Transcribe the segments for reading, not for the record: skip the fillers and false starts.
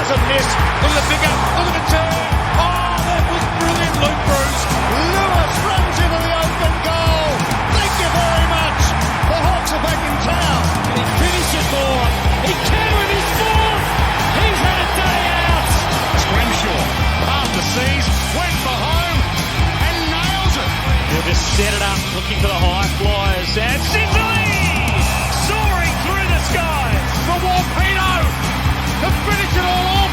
That's a miss. Look at the pickup. Look at the turn. Oh, that was brilliant, Luke Bruce. Lewis runs into the open goal. Thank you very much. The Hawks are back in town. And he finishes more. He can with his fourth. He's had a day out. Scrimshaw, past the seas, went for home and nails it. He'll just set it up, looking for the high flyers. And Sicily soaring through the skies for Warpino to finish it all off.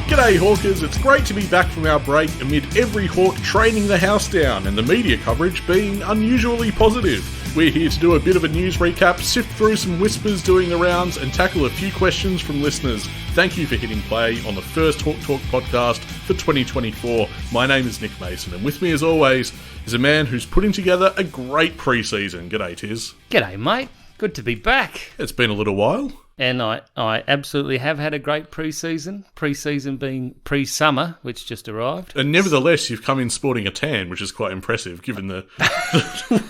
G'day Hawkers, it's great to be back from our break amid every Hawk training the house down and the media coverage being unusually positive. We're here to do a bit of a news recap, sift through some whispers doing the rounds and tackle a few questions from listeners. Thank you for hitting play on the first Hawk Talk podcast for 2024. My name is Nick Mason and with me as always is a man who's putting together a great pre-season. G'day Tiz. G'day mate, good to be back. It's been a little while. And I absolutely have had a great pre-season. Pre-season being pre-summer, which just arrived. And nevertheless, you've come in sporting a tan, which is quite impressive, given the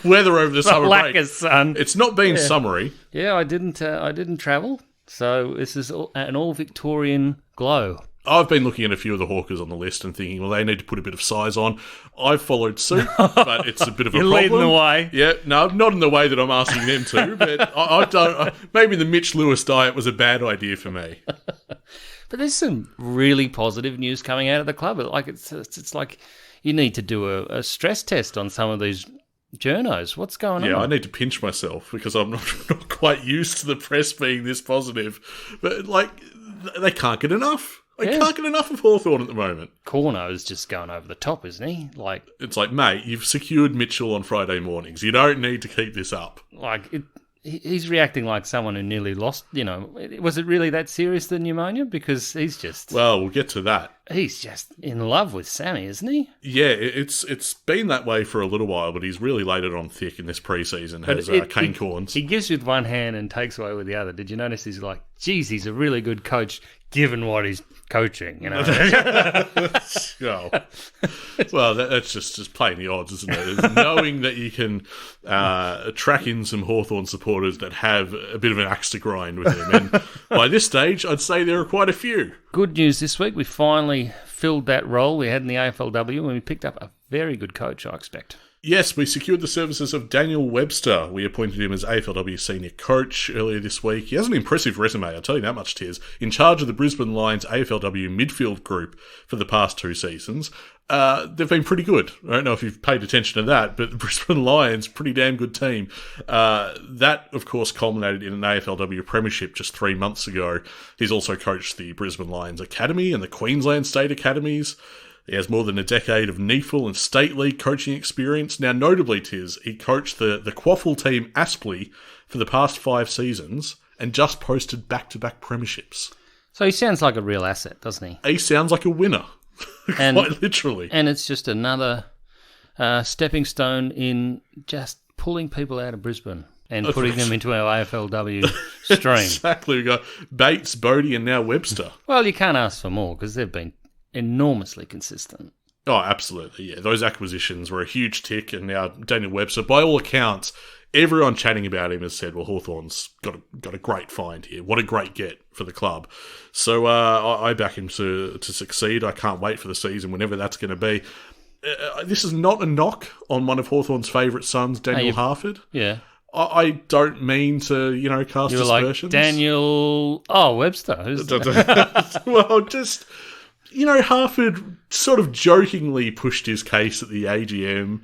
weather over the summer lack break. of sun. It's not been summery. Yeah, I didn't travel, so this is an all Victorian glow. I've been looking at a few of the Hawkers on the list and thinking, well, they need to put a bit of size on. I've followed suit, but it's a bit of a problem. You're leading the way. Yeah, no, not in the way that I'm asking them to, but I don't. Maybe the Mitch Lewis diet was a bad idea for me. But there's some really positive news coming out of the club. Like it's like you need to do a stress test on some of these journos. What's going on? Yeah, I need to pinch myself because I'm not quite used to the press being this positive. But, like, they can't get enough. They can't get enough of Hawthorn at the moment. Corno's just going over the top, isn't he? Like, it's like, mate, you've secured Mitchell on Friday mornings. You don't need to keep this up. He's reacting like someone who nearly lost, was it really that serious, the pneumonia? Because he's just... Well, we'll get to that. He's just in love with Sammy, isn't he? Yeah, it's been that way for a little while, but he's really laid it on thick in this pre-season, has Kane Corns. He gives with one hand and takes away with the other. Did you notice he's like, geez, he's a really good coach given what he's coaching, Well, that's just playing the odds, isn't it? It's knowing that you can track in some Hawthorn supporters that have a bit of an axe to grind with him. And by this stage, I'd say there are quite a few. Good news this week. We finally filled that role we had in the AFLW and we picked up a very good coach, I expect. Yes, we secured the services of Daniel Webster. We appointed him as AFLW senior coach earlier this week. He has an impressive resume, I'll tell you that much, Tiz. In charge of the Brisbane Lions AFLW midfield group for the past 2 seasons. They've been pretty good. I don't know if you've paid attention to that, but the Brisbane Lions, pretty damn good team. That, of course, culminated in an AFLW premiership just 3 months ago. He's also coached the Brisbane Lions Academy and the Queensland State Academies. He has more than a decade of NEAFL and State League coaching experience. Now, notably, Tiz, he coached the Quaffle team Aspley for the past 5 seasons and just posted back-to-back premierships. So he sounds like a real asset, doesn't he? He sounds like a winner, quite literally. And it's just another stepping stone in just pulling people out of Brisbane and putting them into our AFLW stream. Exactly. We've got Bates, Bodie, and now Webster. Well, you can't ask for more because they've been enormously consistent. Oh, absolutely, yeah. Those acquisitions were a huge tick, and now Daniel Webster, by all accounts, everyone chatting about him has said, well, Hawthorn's got a great find here. What a great get for the club. So I back him to succeed. I can't wait for the season, whenever that's going to be. This is not a knock on one of Hawthorn's favourite sons, Daniel Harford. Yeah. I don't mean to, cast aspersions. Like Daniel... Oh, Webster. Who's Well, just... Harford sort of jokingly pushed his case at the AGM,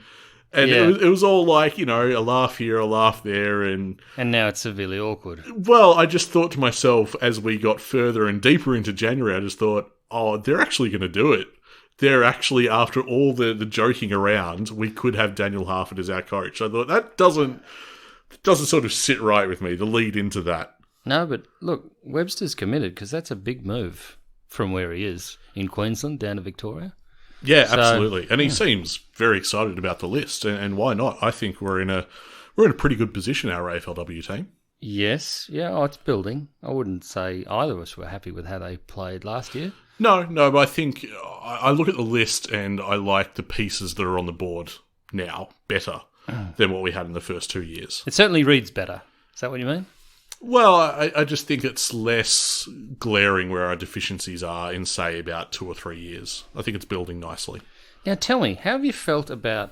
and it was all like, a laugh here, a laugh there, and now it's severely awkward. Well, I just thought to myself, as we got further and deeper into January, I just thought, oh, they're actually going to do it. They're actually, after all the joking around, we could have Daniel Harford as our coach. I thought, that doesn't sort of sit right with me, the lead into that. No, but look, Webster's committed, because that's a big move from where he is in Queensland down to Victoria. Yeah, absolutely. And he seems very excited about the list, and why not? I think we're in a pretty good position, our AFLW team. Yes, yeah, it's building. I wouldn't say either of us were happy with how they played last year. No, but I think I look at the list and I like the pieces that are on the board now better than what we had in the first 2 years. It certainly reads better. Is that what you mean? Well, I just think it's less glaring where our deficiencies are in, say, about 2 or 3 years. I think it's building nicely. Now, tell me, how have you felt about...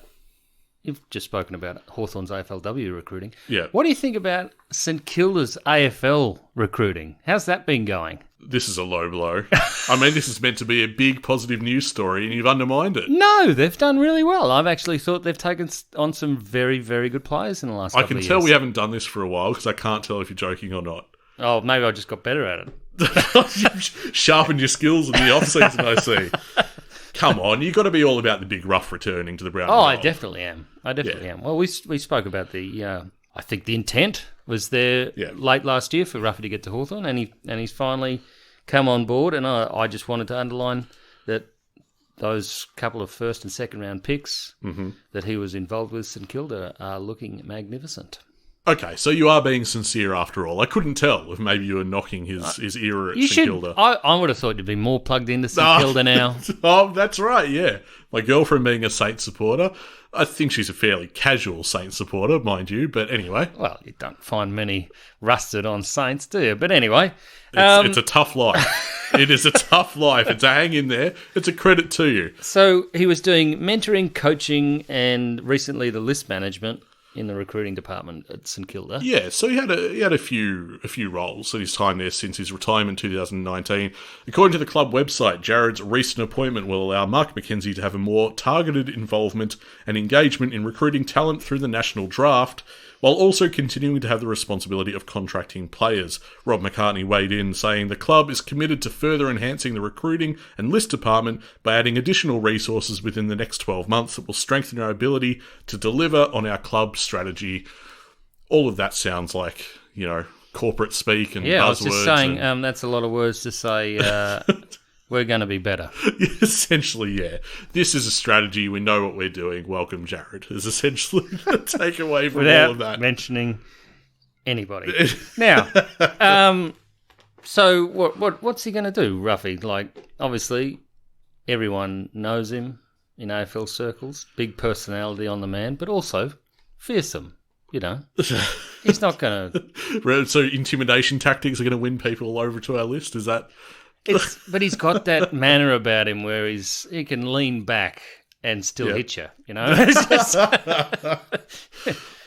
You've just spoken about Hawthorn's AFLW recruiting. Yeah. What do you think about St Kilda's AFL recruiting? How's that been going? This is a low blow. I mean, this is meant to be a big positive news story, and you've undermined it. No, they've done really well. I've actually thought they've taken on some very, very good players in the last couple of years. I can tell we haven't done this for a while because I can't tell if you're joking or not. Oh, maybe I just got better at it. You've sharpened your skills in the off-season, I see. Come on, you've got to be all about the big rough returning to the brown. Oh, and I gold. definitely am. Well, we spoke about the... I think the intent was there late last year for Ruffy to get to Hawthorn, and he's finally come on board, and I just wanted to underline that those couple of first and second round picks that he was involved with St Kilda are looking magnificent. Okay, so you are being sincere after all. I couldn't tell if maybe you were knocking his era at St Kilda. I would have thought you'd be more plugged into St Kilda now. Oh, that's right, yeah. My girlfriend being a Saints supporter, I think she's a fairly casual Saints supporter, mind you, but anyway. Well, you don't find many rusted on Saints, do you? But anyway. It's a tough life. It is a tough life. It's a hang in there. It's a credit to you. So he was doing mentoring, coaching, and recently the list management in the recruiting department at St Kilda. Yeah, so he had a few roles in his time there since his retirement in 2019. According to the club website, Jared's recent appointment will allow Mark McKenzie to have a more targeted involvement and engagement in recruiting talent through the national draft, while also continuing to have the responsibility of contracting players. Rob McCartney weighed in, saying the club is committed to further enhancing the recruiting and list department by adding additional resources within the next 12 months that will strengthen our ability to deliver on our club strategy. All of that sounds like, corporate speak and buzzwords. I was just saying that's a lot of words to say we're going to be better. Essentially, yeah. This is a strategy. We know what we're doing. Welcome, Jared, is essentially the takeaway from all of that. Without mentioning anybody. Now, so what's he going to do, Ruffy? Like, obviously, everyone knows him in AFL circles. Big personality on the man, but also fearsome. He's not going to... So intimidation tactics are going to win people all over to our list? Is that... But he's got that manner about him where he can lean back and still hit you, It's just...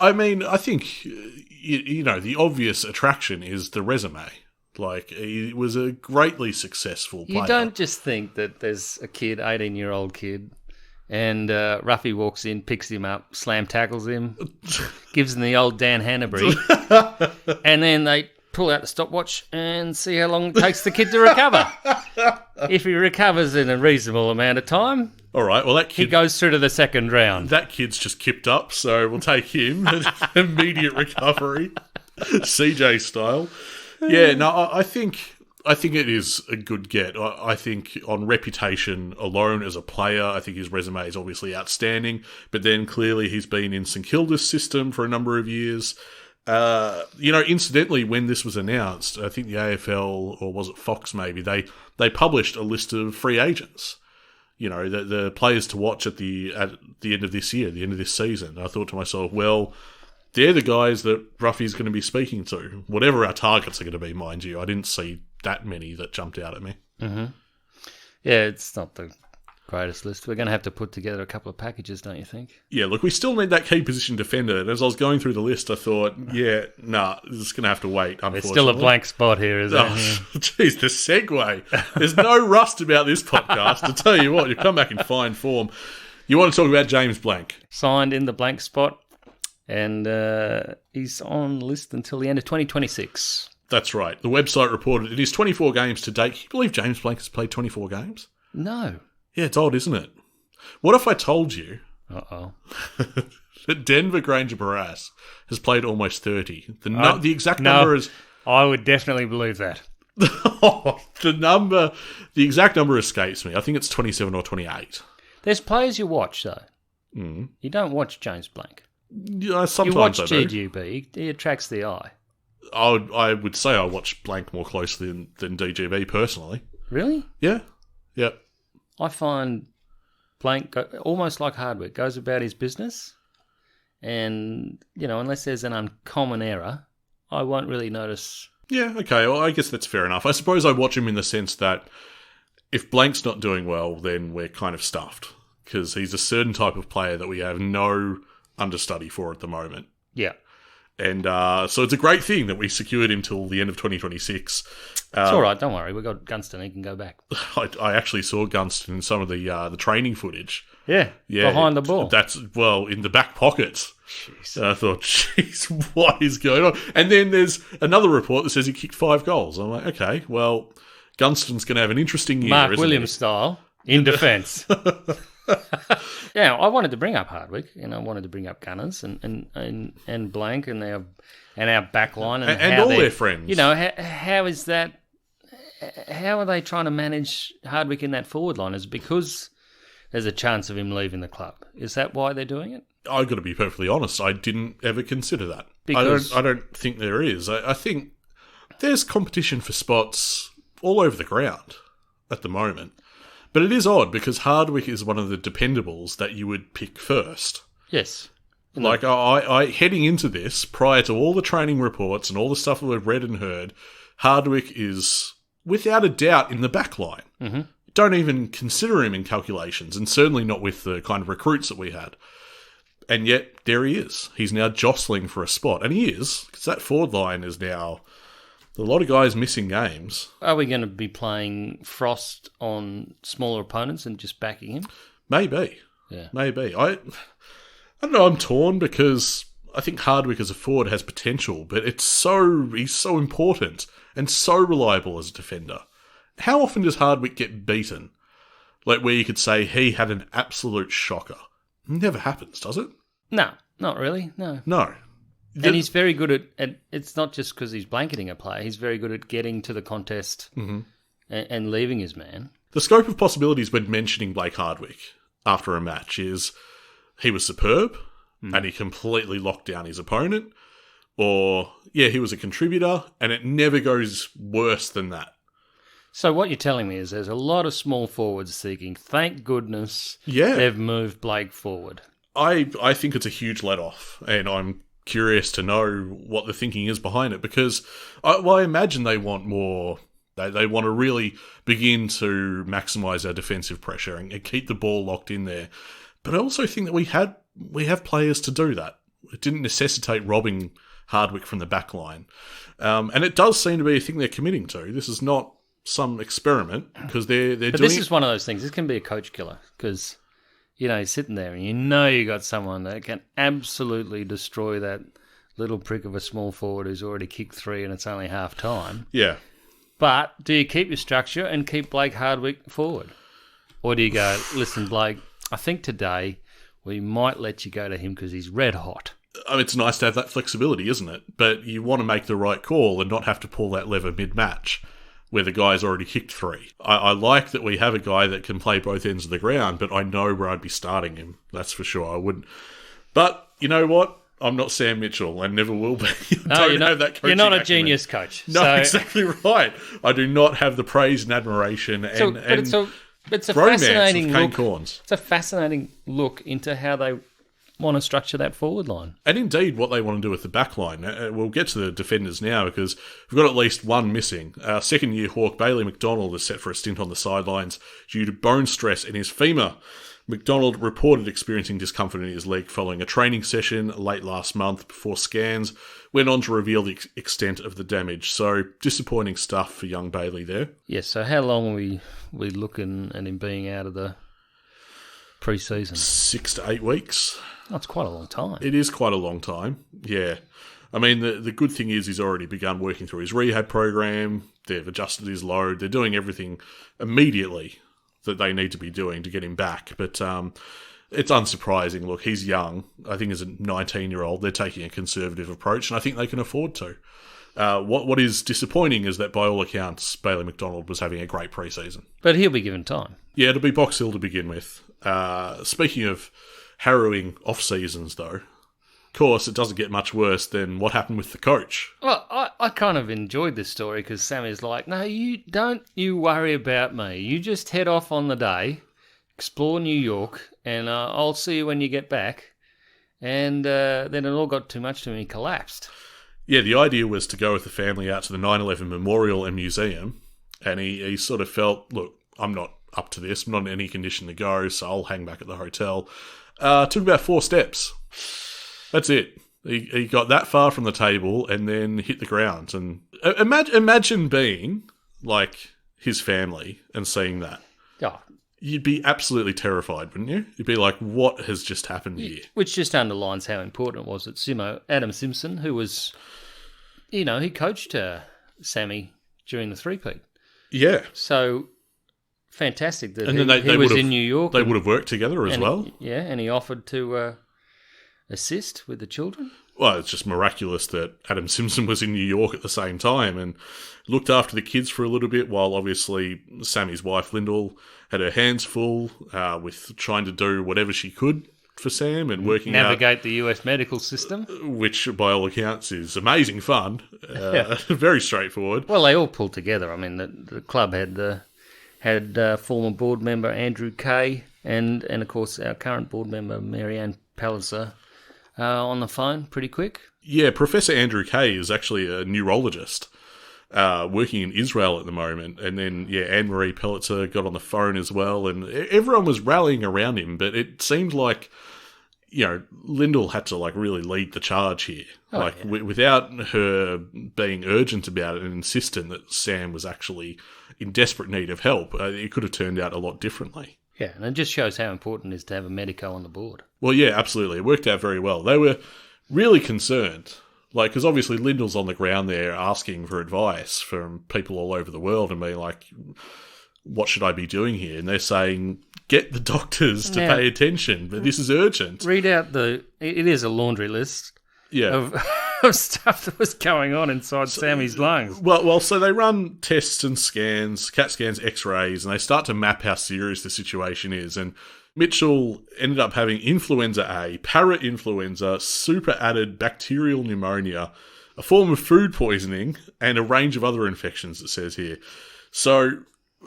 I mean, I think, the obvious attraction is the resume. Like, he was a greatly successful player. You don't just think that there's a kid, 18-year-old kid, and Ruffy walks in, picks him up, slam tackles him, gives him the old Dan Hanbury, and then they pull out the stopwatch and see how long it takes the kid to recover. If he recovers in a reasonable amount of time, all right. Well, that kid, he goes through to the second round. That kid's just kipped up, so we'll take him. Immediate recovery, CJ style. Yeah. No, I think it is a good get. I think on reputation alone as a player, I think his resume is obviously outstanding. But then clearly he's been in St Kilda's system for a number of years. Incidentally, when this was announced, I think the AFL, or was it Fox maybe, they published a list of free agents. The players to watch at the end of this year, the end of this season. And I thought to myself, well, they're the guys that Ruffy's going to be speaking to. Whatever our targets are going to be, mind you. I didn't see that many that jumped out at me. Mm-hmm. Yeah, it's not the greatest list. We're going to have to put together a couple of packages, don't you think? Yeah, look, we still need that key position defender. And as I was going through the list, I thought, this is going to have to wait, unfortunately. There's still a blank spot here, isn't there? Jeez, the segue. There's no rust about this podcast. I tell you what, you've come back in fine form. You want to talk about James Blank? Signed in the blank spot, and he's on the list until the end of 2026. That's right. The website reported it is 24 games to date. Can you believe James Blank has played 24 games? No. Yeah, it's odd, isn't it? What if I told you that Denver Granger Barras has played almost 30? The exact number is... I would definitely believe that. The exact number escapes me. I think it's 27 or 28. There's players you watch, though. Mm. You don't watch James Blank. Yeah, sometimes you watch I do. GGB. He attracts the eye. I would say I watch Blank more closely than DGB, personally. Really? Yeah. Yep. I find Blank almost like Hardwick, goes about his business, and unless there's an uncommon error, I won't really notice. Yeah, okay. Well, I guess that's fair enough. I suppose I watch him in the sense that if Blank's not doing well, then we're kind of stuffed because he's a certain type of player that we have no understudy for at the moment. Yeah. And so it's a great thing that we secured him till the end of 2026. It's all right, don't worry. We've got Gunston, he can go back. I actually saw Gunston in some of the training footage. Yeah, behind the ball. That's, well, in the back pockets. Jeez. I thought, jeez, what is going on? And then there's another report that says he kicked 5 goals. I'm like, okay, well, Gunston's going to have an interesting year, Mark isn't Williams style, in defence. Yeah, I wanted to bring up Hardwick, and I wanted to bring up Gunners and Blank and our back line and all their friends. You know, how is that? How are they trying to manage Hardwick in that forward line? Is it because there's a chance of him leaving the club? Is that why they're doing it? I've got to be perfectly honest. I didn't ever consider that. Because I don't think there is. I think there's competition for spots all over the ground at the moment. But it is odd because Hardwick is one of the dependables that you would pick first. Yes. Like, I heading into this, prior to all the training reports and all the stuff that we've read and heard, Hardwick is, without a doubt, in the back line. Mm-hmm. Don't even consider him in calculations, and certainly not with the kind of recruits that we had. And yet, there he is. He's now jostling for a spot. And he is, because that forward line is now a lot of guys missing games. Are we going to be playing Frost on smaller opponents and just backing him? Maybe. Yeah. Maybe. I don't know, I'm torn because I think Hardwick as a forward has potential, but he's so important and so reliable as a defender. How often does Hardwick get beaten? Like where you could say he had an absolute shocker. Never happens, does it? No, not really, no. No. And he's very good at it's not just because he's blanketing a player, he's very good at getting to the contest and leaving his man. The scope of possibilities when mentioning Blake Hardwick after a match is he was superb and he completely locked down his opponent, or, yeah, he was a contributor and it never goes worse than that. So what you're telling me is there's a lot of small forwards thinking, thank goodness they've moved Blake forward. I think it's a huge let-off, and I'm curious to know what the thinking is behind it, because I imagine they want more. They want to really begin to maximise our defensive pressure and keep the ball locked in there. But I also think that we have players to do that. It didn't necessitate robbing Hardwick from the back line. And it does seem to be a thing they're committing to. This is not some experiment, because they're doing... But this is one of those things. This can be a coach killer, because, you know, you're sitting there and you got someone that can absolutely destroy that little prick of a small forward who's already kicked 3 and it's only half time. Yeah. But do you keep your structure and keep Blake Hardwick forward? Or do you go, listen, Blake, I think today we might let you go to him because he's red hot. I mean, it's nice to have that flexibility, isn't it? But you want to make the right call and not have to pull that lever mid-match where the guy's already kicked 3. I like that we have a guy that can play both ends of the ground, but I know where I'd be starting him. That's for sure. I wouldn't. But you know what? I'm not Sam Mitchell and never will be. You're not a genius coach. No, exactly right. I do not have the praise and admiration it's a romance fascinating with Kane look. Corns. It's a fascinating look into how they want to structure that forward line. And indeed what they want to do with the back line. We'll get to the defenders now because we've got at least one missing. Our second-year Hawk, Bailey McDonald, is set for a stint on the sidelines due to bone stress in his femur. McDonald reported experiencing discomfort in his leg following a training session late last month before scans went on to reveal the extent of the damage. So, disappointing stuff for young Bailey there. Yes, so how long are we looking at him being out of the pre-season? 6 to 8 weeks. That's quite a long time. It is quite a long time, yeah. I mean, the good thing is he's already begun working through his rehab program. They've adjusted his load. They're doing everything immediately that they need to be doing to get him back. But it's unsurprising. Look, he's young. I think as a 19-year-old, they're taking a conservative approach, and I think they can afford to. What is disappointing is that, by all accounts, Bailey McDonald was having a great pre-season. But he'll be given time. Yeah, it'll be Box Hill to begin with. Speaking of harrowing off-seasons, though, of course, it doesn't get much worse than what happened with the coach. Well, I kind of enjoyed this story because Sammy's like, no, you worry about me. You just head off on the day, explore New York, and I'll see you when you get back. And then it all got too much to him and he collapsed. Yeah, the idea was to go with the family out to the 9/11 Memorial and Museum, and he sort of felt, look, I'm not up to this, I'm not in any condition to go, so I'll hang back at the hotel. Took about 4 steps. That's it. He got that far from the table and then hit the ground. And imagine being like his family and seeing that. Oh. You'd be absolutely terrified, wouldn't you? You'd be like, what has just happened here? Which just underlines how important it was that Adam Simpson, who was, he coached Sammy during the three-peat. Yeah. So fantastic that and then he was in New York. They would have worked together as well. And he offered to assist with the children. Well, it's just miraculous that Adam Simpson was in New York at the same time and looked after the kids for a little bit, while obviously Sammy's wife, Lyndall, had her hands full with trying to do whatever she could for Sam and working navigate the US medical system, which by all accounts is amazing fun. Very straightforward. Well, they all pulled together. I mean, the club had former board member Andrew Kay and of course our current board member Marianne Palliser on the phone pretty quick. Yeah, Professor Andrew Kay is actually a neurologist working in Israel at the moment. And then, Anne-Marie Pellitzer got on the phone as well. And everyone was rallying around him. But it seemed like, Lyndall had to, really lead the charge here. Without her being urgent about it and insistent that Sam was actually in desperate need of help, it could have turned out a lot differently. Yeah, and it just shows how important it is to have a medico on the board. Well, yeah, absolutely. It worked out very well. They were really concerned, because obviously Lyndall's on the ground there asking for advice from people all over the world and being like, what should I be doing here? And they're saying, get the doctors to pay attention, but this is urgent. Read out it is a laundry list of stuff that was going on inside Sammy's lungs. Well, so they run tests and scans, CAT scans, X-rays, and they start to map how serious the situation is. And Mitchell ended up having influenza A, parainfluenza, super-added bacterial pneumonia, a form of food poisoning, and a range of other infections, it says here. So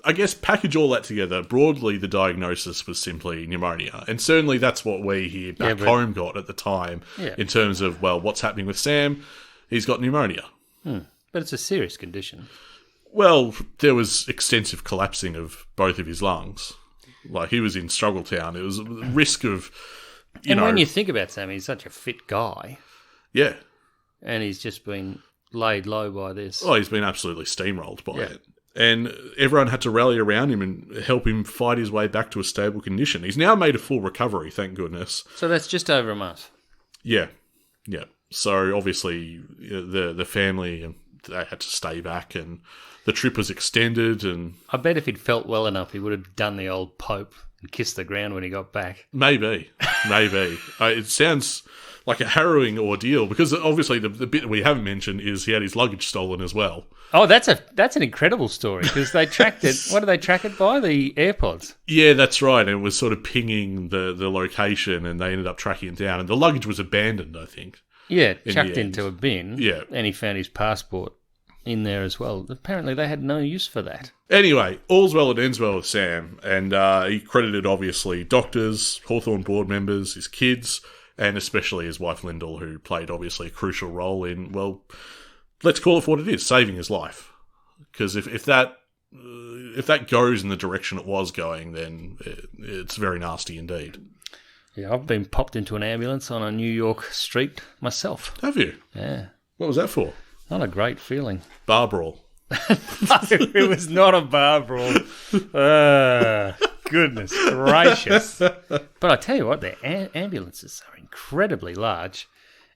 I guess package all that together, broadly the diagnosis was simply pneumonia. And certainly that's what we here back home got at the time in terms of, what's happening with Sam? He's got pneumonia. But it's a serious condition. Well, there was extensive collapsing of both of his lungs. He was in Struggletown. It was a risk of, when you think about Sam, he's such a fit guy. Yeah. And he's just been laid low by this. Oh, he's been absolutely steamrolled by it. And everyone had to rally around him and help him fight his way back to a stable condition. He's now made a full recovery, thank goodness. So that's just over a month. Yeah. So obviously the family, they had to stay back and the trip was extended. And I bet if he'd felt well enough, he would have done the old Pope and kissed the ground when he got back. Maybe. It sounds like a harrowing ordeal because obviously the bit that we haven't mentioned is he had his luggage stolen as well. Oh, that's an incredible story because they tracked it. What did they track it by? The AirPods. Yeah, that's right. And it was sort of pinging the location and they ended up tracking it down. And the luggage was abandoned, I think. Yeah, chucked into a bin. Yeah. And he found his passport in there as well. Apparently they had no use for that. Anyway, all's well that ends well with Sam. And he credited, obviously, doctors, Hawthorn board members, his kids, and especially his wife, Lyndall, who played, obviously, a crucial role in, let's call it for what it is, saving his life. Because if that goes in the direction it was going, then it's very nasty indeed. Yeah, I've been popped into an ambulance on a New York street myself. Have you? Yeah. What was that for? Not a great feeling. Bar brawl. No, it was not a bar brawl. Goodness gracious. But I tell you what, the ambulances are incredibly large.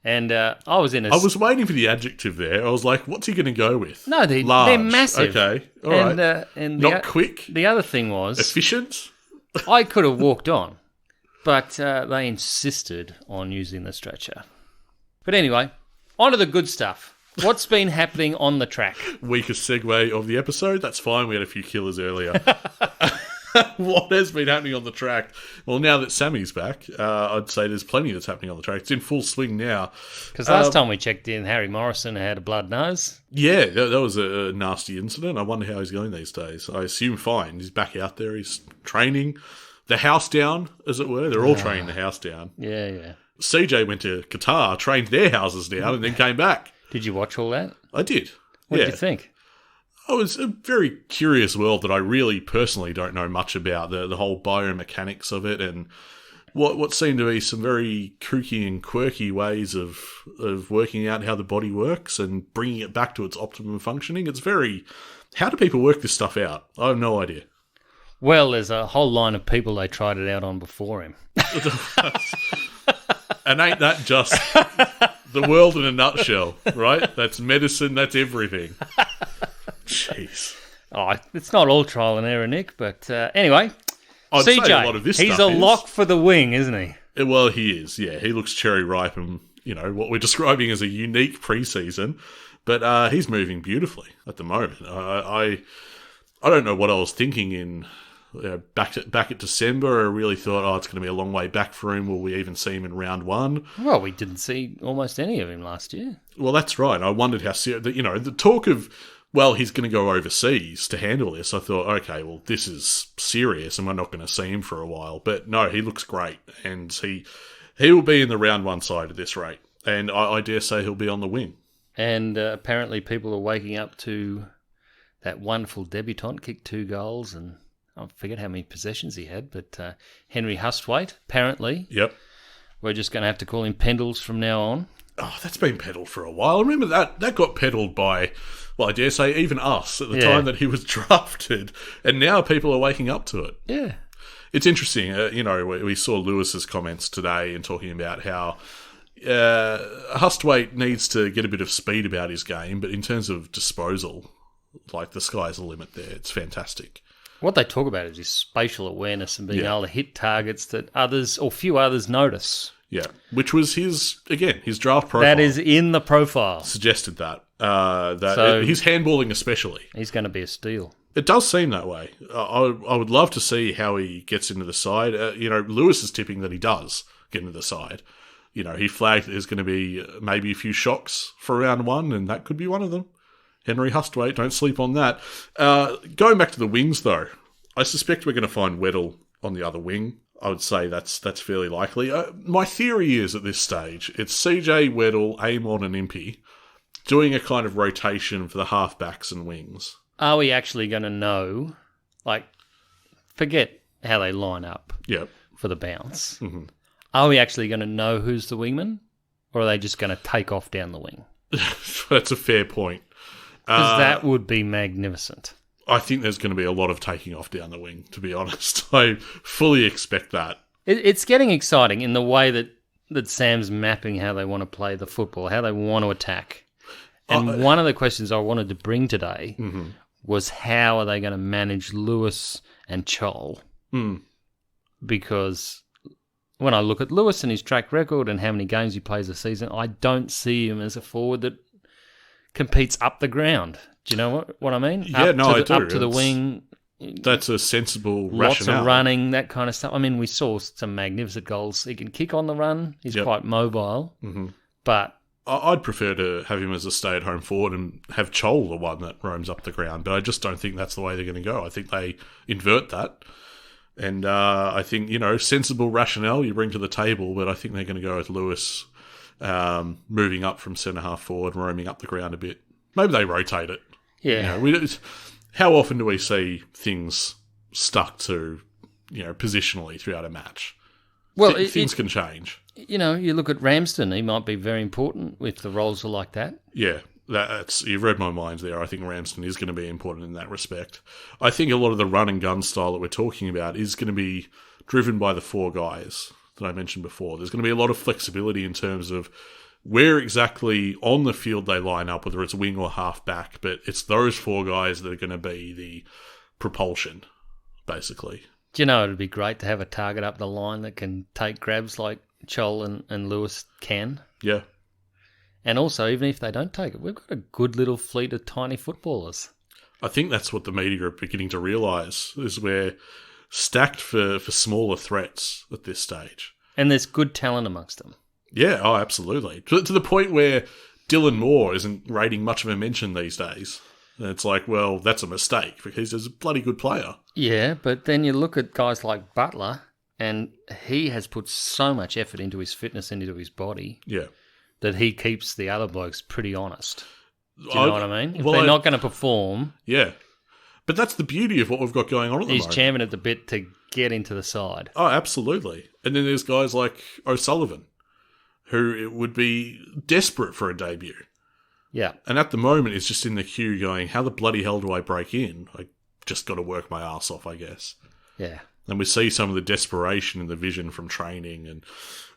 And I was waiting for the adjective there. I was like, what's he going to go with? No, they're massive. Okay, all right. And not quick? The other thing was... efficient? I could have walked on, but they insisted on using the stretcher. But anyway, on to the good stuff. What's been happening on the track? Weakest segue of the episode? That's fine, we had a few killers earlier. What has been happening on the track? Well, now that Sammy's back, I'd say there's plenty that's happening on the track. It's in full swing now. Because last time we checked in, Harry Morrison had a blood nose. Yeah, that was a nasty incident. I wonder how he's going these days. I assume fine. He's back out there. He's training the house down, as it were. They're all training the house down. Yeah. CJ went to Qatar, trained their houses down, and then came back. Did you watch all that? I did. What did you think? Oh, it's a very curious world that I really personally don't know much about, the whole biomechanics of it and what seem to be some very kooky and quirky ways of working out how the body works and bringing it back to its optimum functioning. It's very... How do people work this stuff out? I have no idea. Well, there's a whole line of people they tried it out on before him. And ain't that just the world in a nutshell, right? That's medicine, that's everything. Jeez. Oh, it's not all trial and error, Nick, but anyway... I'd CJ, say a lot of this he's stuff a lock for the wing, isn't he? Well, he is, yeah. He looks cherry ripe and, what we're describing as a unique preseason. But he's moving beautifully at the moment. I don't know what I was thinking in back at December. I really thought, it's going to be a long way back for him. Will we even see him in round one? Well, we didn't see almost any of him last year. Well, that's right. I wondered how serious... the talk of... Well, he's going to go overseas to handle this. I thought, okay, well, this is serious and we're not going to see him for a while. But no, he looks great. And he will be in the round one side at this rate. And I dare say he'll be on the wing. And apparently people are waking up to that wonderful debutant, kicked 2 goals. And I forget how many possessions he had. But Henry Hustwaite, apparently. Yep. We're just going to have to call him Pendles from now on. Oh, that's been peddled for a while. I remember that got peddled by... Well, I dare say even us at the time that he was drafted, and now people are waking up to it. Yeah. It's interesting. We saw Lewis's comments today and talking about how Hustwaite needs to get a bit of speed about his game, but in terms of disposal, like the sky's the limit there. It's fantastic. What they talk about is his spatial awareness and being able to hit targets that others or few others notice. Yeah, which was his draft profile. That is in the profile. Suggested that. His handballing especially. He's going to be a steal. It does seem that way. I would love to see how he gets into the side. Lewis is tipping that he does get into the side. He flagged that there's going to be maybe a few shocks for round one, and that could be one of them. Henry Hustwaite, don't sleep on that. Going back to the wings, though, I suspect we're going to find Weddle on the other wing. I would say that's fairly likely. My theory is at this stage, it's CJ, Weddle, Amon and Impey doing a kind of rotation for the halfbacks and wings. Are we actually going to know, forget how they line up for the bounce. Mm-hmm. Are we actually going to know who's the wingman? Or are they just going to take off down the wing? That's a fair point. Because that would be magnificent. I think there's going to be a lot of taking off down the wing, to be honest. I fully expect that. It's getting exciting in the way that Sam's mapping how they want to play the football, how they want to attack. And one of the questions I wanted to bring today was how are they going to manage Lewis and Chol? Mm. Because when I look at Lewis and his track record and how many games he plays a season, I don't see him as a forward that competes up the ground. Do you know what I mean? Yeah, I do. Up to the wing. That's a sensible lots rationale. Of running, that kind of stuff. I mean, we saw some magnificent goals. He can kick on the run. He's quite mobile. Mm-hmm. But I'd prefer to have him as a stay-at-home forward and have Chol the one that roams up the ground. But I just don't think that's the way they're going to go. I think they invert that. And I think, sensible rationale you bring to the table, but I think they're going to go with Lewis moving up from centre-half forward, roaming up the ground a bit. Maybe they rotate it. Yeah. How often do we see things stuck to, positionally throughout a match? Well, things can change. You look at Ramsden, he might be very important if the roles are like that. Yeah, you've read my mind there. I think Ramsden is going to be important in that respect. I think a lot of the run and gun style that we're talking about is going to be driven by the 4 guys that I mentioned before. There's going to be a lot of flexibility in terms of where exactly on the field they line up, whether it's wing or half back, but it's those 4 guys that are going to be the propulsion, basically. Do you know, it'd be great to have a target up the line that can take grabs like Chol and Lewis can. Yeah. And also, even if they don't take it, we've got a good little fleet of tiny footballers. I think that's what the media are beginning to realise, is we're stacked for smaller threats at this stage. And there's good talent amongst them. Yeah, absolutely. To the point where Dylan Moore isn't rating much of a mention these days. And it's like, well, that's a mistake because he's a bloody good player. Yeah, but then you look at guys like Butler, and he has put so much effort into his fitness and into his body. Yeah. that he keeps the other blokes pretty honest. Do you know what I mean? If they're not going to perform... Yeah. But that's the beauty of what we've got going on at the moment. He's champing at the bit to get into the side. Oh, absolutely. And then there's guys like O'Sullivan, who would be desperate for a debut. Yeah. And at the moment, it's just in the queue going, how the bloody hell do I break in? I just got to work my ass off, I guess. Yeah. And we see some of the desperation and the vision from training, and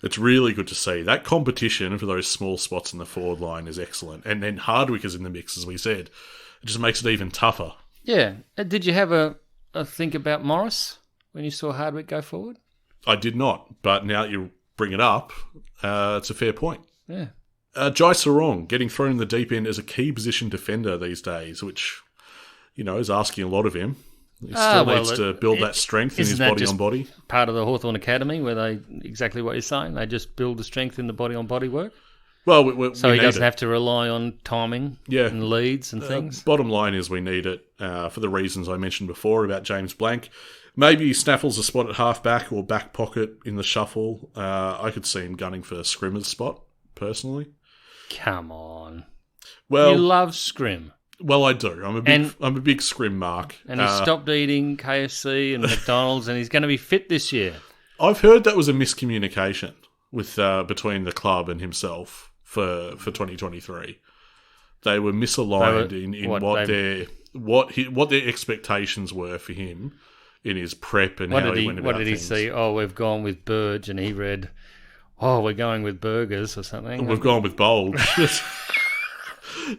it's really good to see. That competition for those small spots in the forward line is excellent. And then Hardwick is in the mix, as we said. It just makes it even tougher. Yeah. Did you have a think about Morris when you saw Hardwick go forward? I did not, but now that you bring it up, it's a fair point. Yeah. Jai Sarong getting thrown in the deep end as a key position defender these days, which, is asking a lot of him. He still needs to build that strength in his body-on-body. Part of the Hawthorn Academy, where they, exactly what you're saying, they just build the strength in the body-on-body work? Well, so he doesn't have to rely on timing and leads and things? Bottom line is we need it for the reasons I mentioned before about James Blank. Maybe he snaffles a spot at half-back or back pocket in the shuffle. I could see him gunning for Scrimmer's spot, personally. Come on. Well, you love Scrim. Well, I do. I'm a big Scrim mark. And he stopped eating KFC and McDonald's, and he's going to be fit this year. I've heard that was a miscommunication with between the club and himself for 2023. They were misaligned in what their expectations were for him in his prep and how he went about things. What did he see? Oh, we've gone with Burge, and he read, oh, we're going with burgers or something. We've gone with Bulge.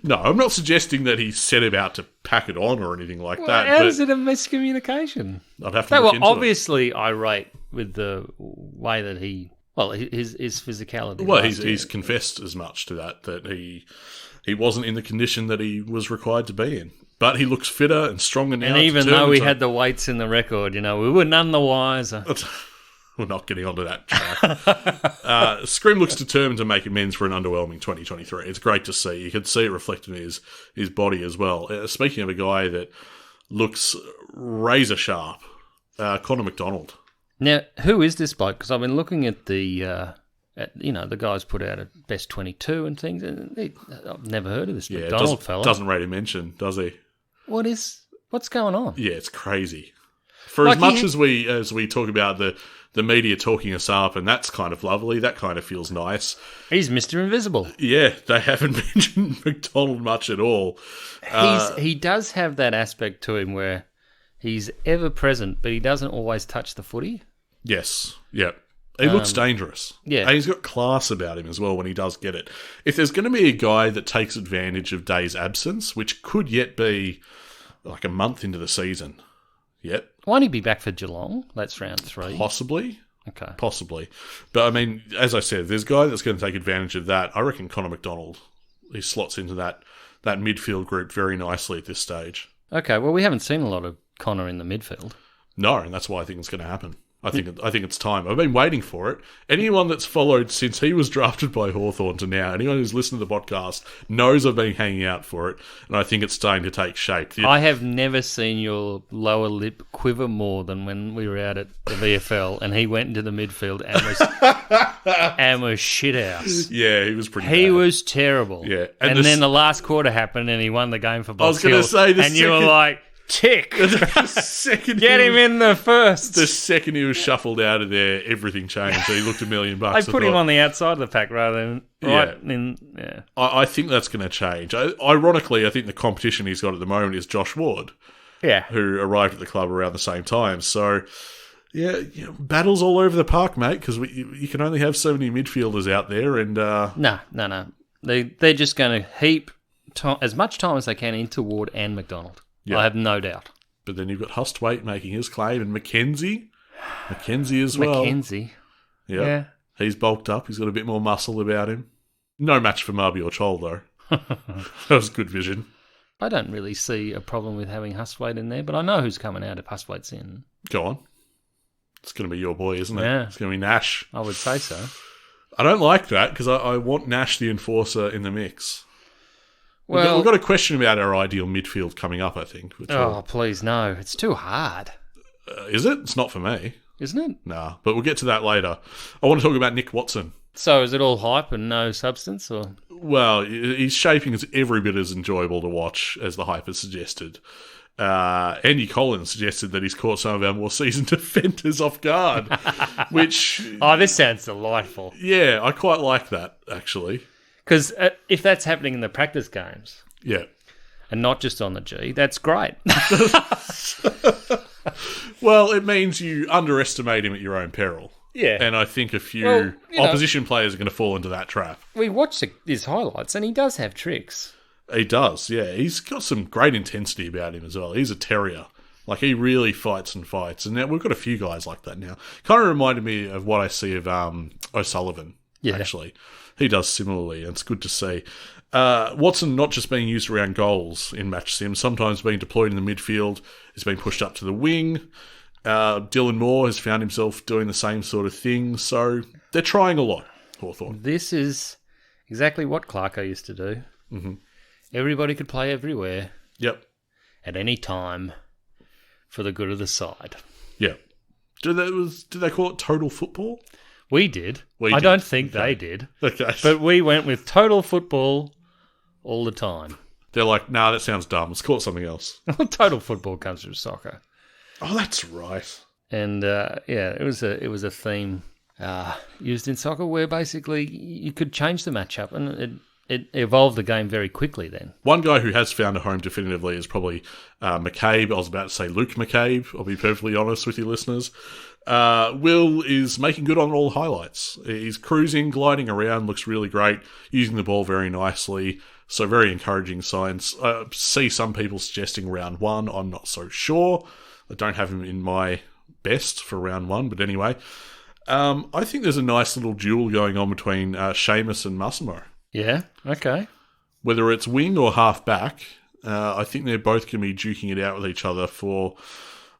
No, I'm not suggesting that he set about to pack it on or anything like that. How is it a miscommunication? I'd have to look into obviously irate with the way that his physicality. Well, he's confessed as much to that he wasn't in the condition that he was required to be in. But he looks fitter and stronger now. And even though he had the weights in the record, we were none the wiser. We're not getting onto that track. Scrim looks determined to make amends for an underwhelming 2023. It's great to see. You can see it reflected in his body as well. Speaking of a guy that looks razor sharp, Connor McDonald. Now, who is this bloke? Because I've been looking at the guys put out a best 22 and things, and I've never heard of this McDonald fella. Doesn't rate a mention, does he? What's going on? Yeah, it's crazy. For as much as we talk about the media talking us up, and that's kind of lovely, that kind of feels nice. He's Mr. Invisible. Yeah, they haven't mentioned McDonald much at all. He does have that aspect to him where he's ever present, but he doesn't always touch the footy. Yes, yeah. He looks dangerous. Yeah. And he's got class about him as well when he does get it. If there's going to be a guy that takes advantage of Day's absence, which could yet be like a month into the season, won't he be back for Geelong? That's round 3. Possibly. Okay. Possibly. But, I mean, as I said, there's a guy that's going to take advantage of that. I reckon Connor McDonald, he slots into that midfield group very nicely at this stage. Okay, well, we haven't seen a lot of Connor in the midfield. No, and that's why I think it's going to happen. I think it's time. I've been waiting for it. Anyone that's followed since he was drafted by Hawthorn to now, anyone who's listened to the podcast knows I've been hanging out for it, and I think it's starting to take shape. I have never seen your lower lip quiver more than when we were out at the VFL and he went into the midfield and was shithouse. Yeah, he was pretty bad. He was terrible. Yeah. And then the last quarter happened and he won the game for Box I was going to say and you were like, tick. Get him in the first. The second he was shuffled out of there, everything changed. So he looked $1 million. I put him on the outside of the pack rather than I think that's going to change. Ironically, I think the competition he's got at the moment is Josh Ward, who arrived at the club around the same time. So, battles all over the park, mate, because you can only have so many midfielders out there. And No. They're just going to heap as much time as they can into Ward and McDonald. Yeah. I have no doubt. But then you've got Hustwaite making his claim and Mackenzie as well. Mackenzie. Yeah. He's bulked up. He's got a bit more muscle about him. No match for Marby or Chol, though. That was good vision. I don't really see a problem with having Hustwaite in there, but I know who's coming out if Hustwaite's in. Go on. It's going to be your boy, isn't it? Yeah. It's going to be Nash. I would say so. I don't like that because I want Nash the enforcer in the mix. Well, we've got a question about our ideal midfield coming up, I think. Please, no. It's too hard. Is it? It's not for me. Isn't it? Nah, but we'll get to that later. I want to talk about Nick Watson. So is it all hype and no substance, or? Well, his shaping is every bit as enjoyable to watch as the hype has suggested. Andy Collins suggested that he's caught some of our more seasoned defenders off guard, which... Oh, this sounds delightful. Yeah, I quite like that, actually. Because if that's happening in the practice games... Yeah. And not just on the G, that's great. Well, it means you underestimate him at your own peril. Yeah. And I think a few opposition players are going to fall into that trap. We watched his highlights, and he does have tricks. He does, yeah. He's got some great intensity about him as well. He's a terrier. Like, he really fights and fights. And now we've got a few guys like that now. Kind of reminded me of what I see of O'Sullivan, actually. He does similarly, and it's good to see. Watson not just being used around goals in match sim, sometimes being deployed in the midfield, is being pushed up to the wing. Dylan Moore has found himself doing the same sort of thing. So they're trying a lot, Hawthorn. This is exactly what Clarko used to do. Mm-hmm. Everybody could play everywhere. Yep. At any time for the good of the side. Yeah. Did they call it total football? We did. I don't think they did. Okay. But we went with total football all the time. They're like, nah, that sounds dumb. Let's call it something else. Total football comes from soccer. Oh, that's right. And it was a theme used in soccer where basically you could change the matchup, and it evolved the game very quickly then. One guy who has found a home definitively is probably McCabe. I was about to say Luke McCabe. I'll be perfectly honest with you listeners. Will is making good on all highlights. He's cruising, gliding around, looks really great, using the ball very nicely. So very encouraging signs. I see some people suggesting round one. I'm not so sure. I don't have him in my best for round one, but anyway. I think there's a nice little duel going on between Seamus and Massimo. Yeah, okay. Whether it's wing or half back, I think they're both going to be duking it out with each other for,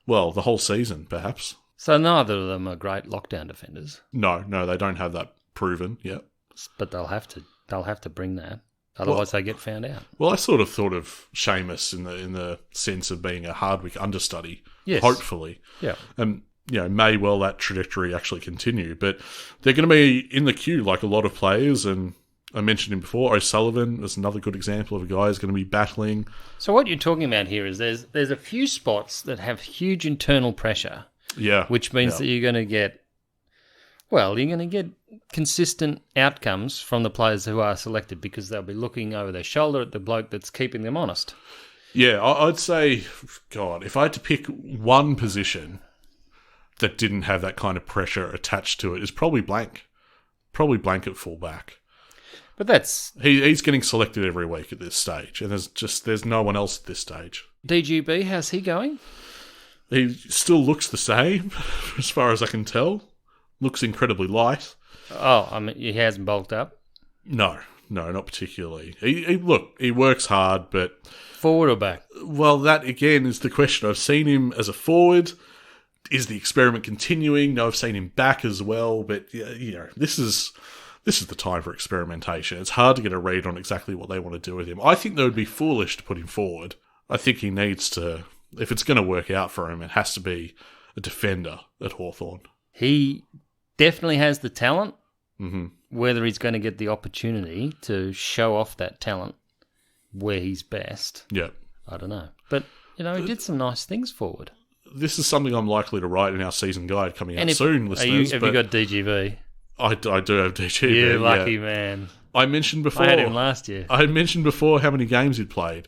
well, the whole season, perhaps. So neither of them are great lockdown defenders. No, they don't have that proven yet. But they'll have to bring that. Otherwise they get found out. Well, I sort of thought of Seamus in the sense of being a Hardwick understudy. Yes. Hopefully. Yeah. And may well that trajectory actually continue. But they're going to be in the queue like a lot of players, and I mentioned him before. O'Sullivan is another good example of a guy who's going to be battling. So what you're talking about here is there's a few spots that have huge internal pressure. Yeah. Which means that you're going to get consistent outcomes from the players who are selected because they'll be looking over their shoulder at the bloke that's keeping them honest. Yeah, I'd say, God, if I had to pick one position that didn't have that kind of pressure attached to it, is probably Blank. Probably Blank at fullback. But that's... He's getting selected every week at this stage, and there's no one else at this stage. DGB, how's he going? He still looks the same, as far as I can tell. Looks incredibly light. Oh, I mean, he hasn't bulked up? No, not particularly. He works hard, but... Forward or back? Well, that, again, is the question. I've seen him as a forward. Is the experiment continuing? No, I've seen him back as well, but, this is the time for experimentation. It's hard to get a read on exactly what they want to do with him. I think they would be foolish to put him forward. I think he needs to... If it's going to work out for him, it has to be a defender at Hawthorn. He definitely has the talent. Mm-hmm. Whether he's going to get the opportunity to show off that talent where he's best, I don't know. But, he did some nice things forward. This is something I'm likely to write in our season guide coming out soon, listeners. Have you got DGB? I do have DGB. You lucky man. I mentioned before... I had him last year. I had mentioned before how many games he'd played.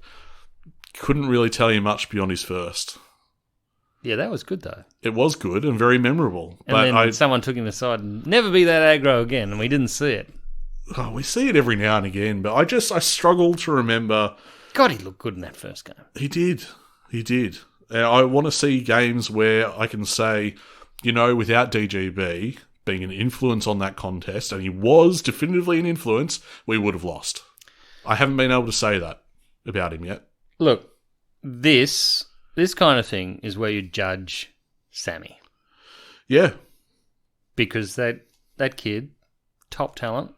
Couldn't really tell you much beyond his first. Yeah, that was good, though. It was good and very memorable. And then someone took him aside and never be that aggro again, and we didn't see it. Oh, we see it every now and again, but I struggle to remember... God, he looked good in that first game. He did. I want to see games where I can say, without DGB being an influence on that contest, and he was definitively an influence, we would have lost. I haven't been able to say that about him yet. Look, this kind of thing is where you judge Sammy. Yeah. Because that kid, top talent,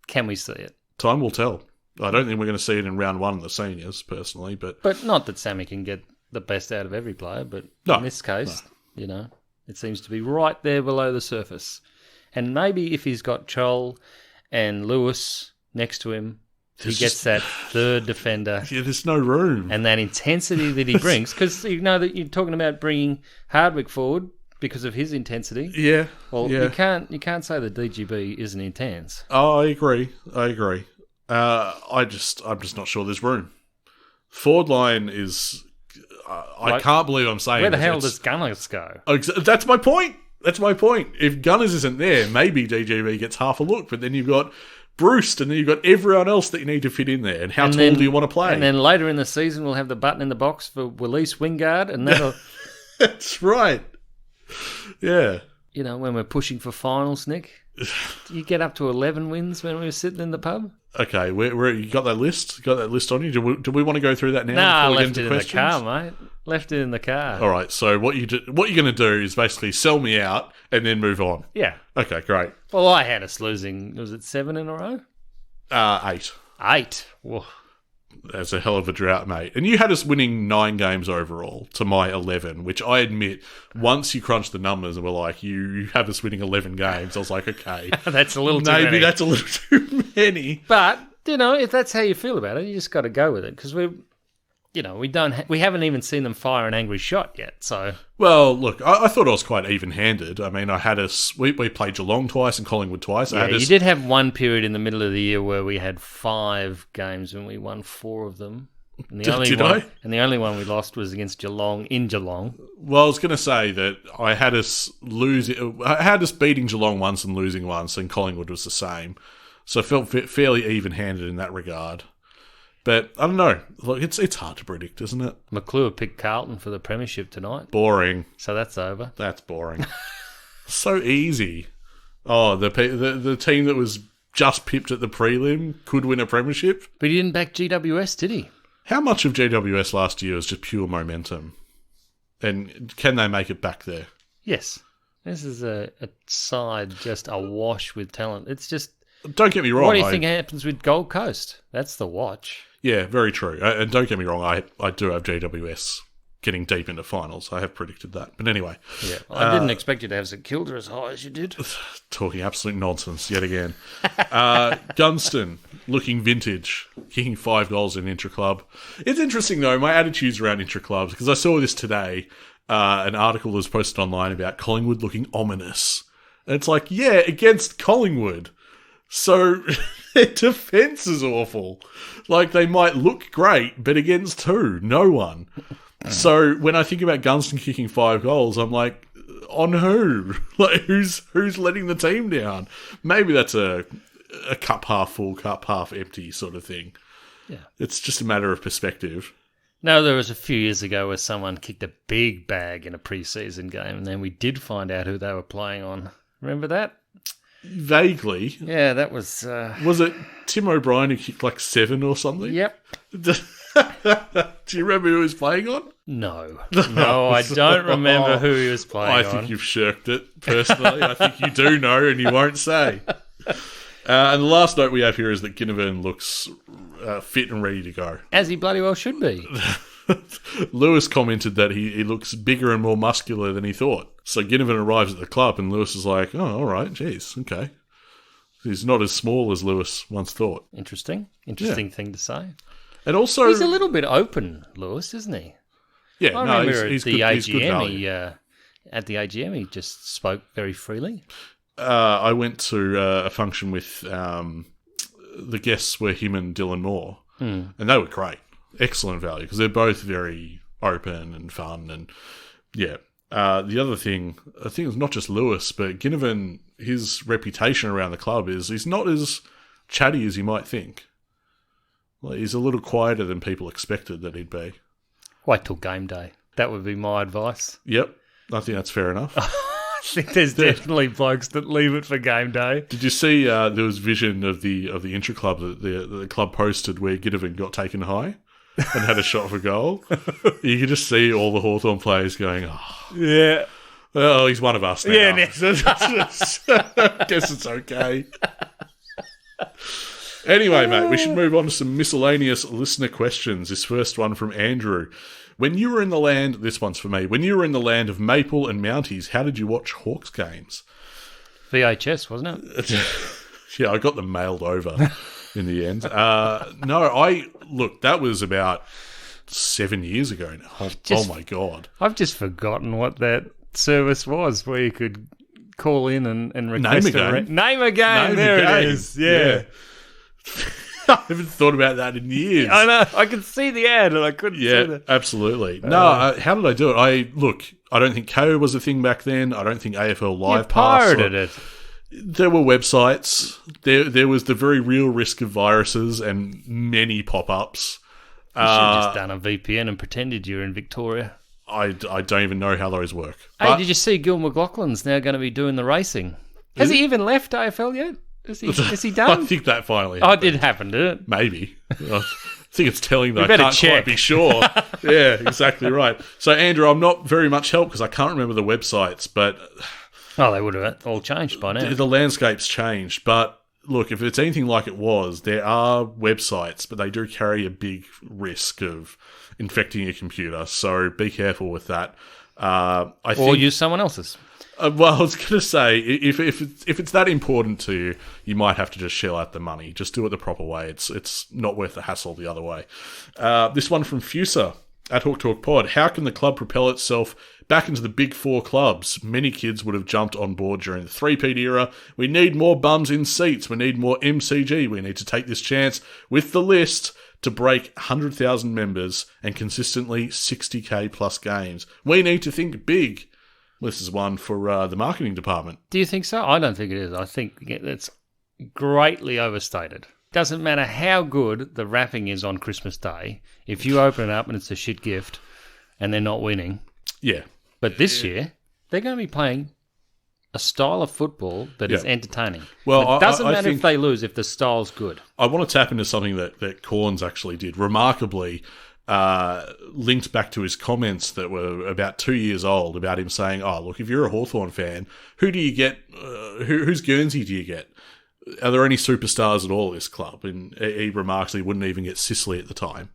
can we see it? Time will tell. I don't think we're going to see it in round one of the seniors, personally. But not that Sammy can get the best out of every player, but in this case, it seems to be right there below the surface. And maybe if he's got Chol and Lewis next to him, he gets that third defender. Yeah, there's no room. And that intensity that he brings. Because you know that you're talking about bringing Hardwick forward because of his intensity. Yeah. Well, you can't say that DGB isn't intense. Oh, I agree. I'm just not sure there's room. Forward line is... I can't believe I'm saying where the hell does Gunners go? That's my point. If Gunners isn't there, maybe DGB gets half a look, but then you've got Bruce, and then you've got everyone else that you need to fit in there. And how tall do you want to play? And then later in the season, we'll have the button in the box for Willis Wingard, and that'll... That's right. Yeah. You know, when we're pushing for finals, Nick, do you get up to 11 wins when we're sitting in the pub? Okay, where you got that list? Got that list on you? Do we want to go through that now? Nah, before we left get into it in questions? the car, mate. Left it in the car. All right. So what you're going to do is basically sell me out and then move on. Yeah. Okay, great. Well, I had us losing. Was it 7 in a row? 8. 8. Whoa. That's a hell of a drought, mate. And you had us winning 9 games overall to my 11, which I admit, once you crunch the numbers and were like, you have us winning 11 games, I was like, okay. That's a little too many. Maybe that's a little too many. But, you know, if that's how you feel about it, you just got to go with it. Because we haven't even seen them fire an angry shot yet, so... Well, look, I thought I was quite even-handed. I mean, I had us... We played Geelong twice and Collingwood twice. Yeah, you did have one period in the middle of the year where we had 5 games and we won 4 of them. And the only one we lost was against Geelong in Geelong. Well, I was going to say that I had us beating Geelong once and losing once, and Collingwood was the same. So I felt fairly even-handed in that regard. But I don't know. Look, it's hard to predict, isn't it? McClure picked Carlton for the premiership tonight. Boring. So that's over. That's boring. So easy. Oh, the team that was just pipped at the prelim could win a premiership. But he didn't back GWS, did he? How much of GWS last year was just pure momentum? And can they make it back there? Yes. This is a side just awash with talent. It's just... Don't get me wrong. What do you think happens with Gold Coast? That's the watch. Yeah, very true. And don't get me wrong, I do have GWS getting deep into finals. I have predicted that. But anyway. Yeah, I didn't expect you to have St Kilda as high as you did. Talking absolute nonsense yet again. Gunston, looking vintage, kicking 5 goals in intra-club. It's interesting, though, my attitudes around intra-clubs, because I saw this today, an article was posted online about Collingwood looking ominous. And it's like, yeah, against Collingwood. So their defence is awful. Like, they might look great, but against who? No one. So when I think about Gunston kicking 5 goals, I'm like, on who? Like, who's letting the team down? Maybe that's a cup half full, cup half empty sort of thing. Yeah. It's just a matter of perspective. No, there was a few years ago where someone kicked a big bag in a pre-season game, and then we did find out who they were playing on. Remember that? Vaguely. Yeah, that was... Was it Tim O'Brien who kicked like 7 or something? Yep. Do you remember who he was playing on? No, I don't remember who he was playing on. I think you've shirked it, personally. I think you do know and you won't say. And the last note we have here is that Ginnivan looks fit and ready to go. As he bloody well should be. Lewis commented that he looks bigger and more muscular than he thought. So Ginnivan arrives at the club and Lewis is like, oh, all right, geez, okay. He's not as small as Lewis once thought. Interesting thing to say. And also... He's a little bit open, Lewis, isn't he? Yeah, I remember he's at the good, AGM, at the AGM, he just spoke very freely. I went to a function with the guests were him and Dylan Moore, and they were great. Excellent value, because they're both very open and fun. And yeah, the other thing, I think it's not just Lewis, but Ginnivan, his reputation around the club is he's not as chatty as you might think. Like, he's a little quieter than people expected that he'd be. Wait till game day. That would be my advice. Yep, I think that's fair enough. I think there's definitely blokes that leave it for game day. Did you see there was vision of the intra club that the club posted where Ginnivan got taken high and had a shot for goal? You could just see all the Hawthorn players going, oh, yeah. Well, he's one of us now. Yeah, I guess it's okay. Anyway, mate, we should move on to some miscellaneous listener questions. This first one from Andrew. When you were in the land, this one's for me, when you were in the land of Maple and Mounties, how did you watch Hawks games? VHS, wasn't it? Yeah, I got them mailed over in the end. Look, that was about 7 years ago now. Oh my God. I've just forgotten what that service was where you could call in and request Name a game. There it is. Yeah. I haven't thought about that in years. I know. I could see the ad and I couldn't see it. Yeah, absolutely. No, how did I do it? I don't think KO was a thing back then. I don't think AFL Live Pass. You pirated it. There were websites. There was the very real risk of viruses and many pop-ups. You should have just done a VPN and pretended you were in Victoria. I don't even know how those work. Hey, did you see Gil McLaughlin's now going to be doing the racing? Has he even left AFL yet? Is he done? I think that finally happened. Oh, it did happen, did it? Maybe. I think it's telling that I can't quite be sure. Yeah, exactly right. So, Andrew, I'm not very much help because I can't remember the websites, but... Oh, they would have all changed by now. The landscape's changed, but look, if it's anything like it was, there are websites, but they do carry a big risk of infecting your computer, so be careful with that. Or use someone else's. Well, I was going to say, if it's that important to you, you might have to just shell out the money. Just do it the proper way. It's not worth the hassle the other way. This one from Fusa at Hawk Talk Pod. How can the club propel itself back into the big four clubs? Many kids would have jumped on board during the three-peat era. We need more bums in seats. We need more MCG. We need to take this chance with the list to break 100,000 members and consistently 60k plus games. We need to think big. This is one for the marketing department. Do you think so? I don't think it is. I think it's greatly overstated. Doesn't matter how good the wrapping is on Christmas Day. If you open it up and it's a shit gift and they're not winning. Yeah. But this year, they're going to be playing a style of football that is entertaining. Well, it doesn't matter if they lose, if the style's good. I want to tap into something that Corns actually did. Remarkably, linked back to his comments that were about 2 years old about him saying, oh, look, if you're a Hawthorn fan, who do you get? Whose Guernsey do you get? Are there any superstars at all at this club? And he remarks he wouldn't even get Sicily at the time,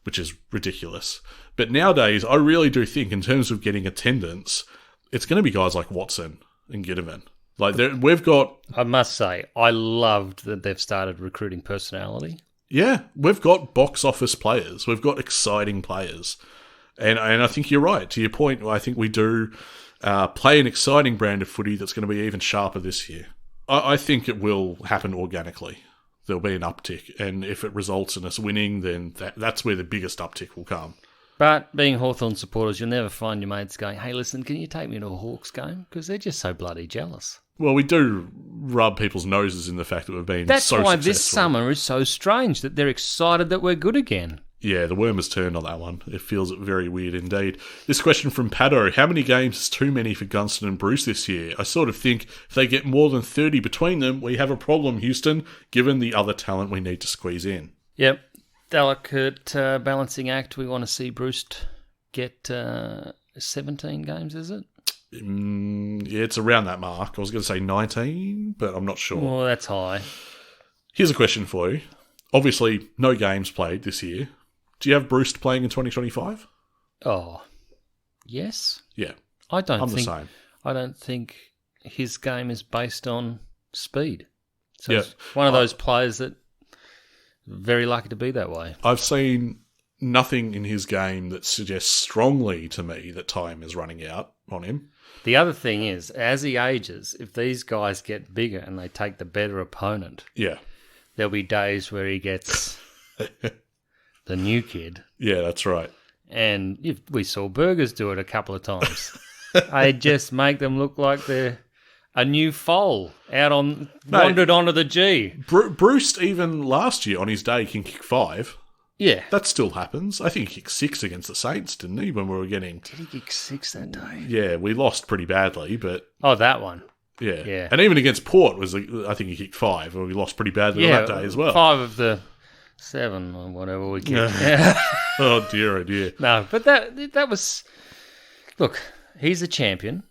which is ridiculous. But nowadays, I really do think in terms of getting attendance, it's going to be guys like Watson and Gitterman. Like we've got... I must say, I loved that they've started recruiting personality. Yeah, we've got box office players. We've got exciting players. And I think you're right. To your point, I think we do play an exciting brand of footy that's going to be even sharper this year. I think it will happen organically. There'll be an uptick. And if it results in us winning, then that's where the biggest uptick will come. But being Hawthorn supporters, you'll never find your mates going, hey, listen, can you take me to a Hawks game? Because they're just so bloody jealous. Well, we do rub people's noses in the fact that we've been so successful. That's why this summer is so strange, that they're excited that we're good again. Yeah, the worm has turned on that one. It feels very weird indeed. This question from Paddo. How many games is too many for Gunston and Bruce this year? I sort of think if they get more than 30 between them, we have a problem, Houston, given the other talent we need to squeeze in. Yep. Delicate balancing act. We want to see Bruce get 17 games, is it? Yeah, it's around that mark. I was going to say 19, but I'm not sure. Well, that's high. Here's a question for you. Obviously, no games played this year. Do you have Bruce playing in 2025? Oh, yes. Yeah. I'm the same. I don't think his game is based on speed. So yeah. It's one of those players that very lucky to be that way. I've seen nothing in his game that suggests strongly to me that time is running out on him. The other thing is, as he ages, if these guys get bigger and they take the better opponent, there'll be days where he gets the new kid. Yeah, that's right. And we saw Burgers do it a couple of times. They just make them look like they're a new foal wandered onto the G. Bruce, even last year on his day, can kick 5. Yeah. That still happens. I think he kicked 6 against the Saints, didn't he, when we were getting... Did he kick 6 that day? Yeah, we lost pretty badly, but... Oh, that one. Yeah. And even against Port, I think he kicked 5, and we lost pretty badly on that day as well. 5 of the 7 or whatever we kicked. Yeah. Oh, dear. No, but that was... Look, he's a champion,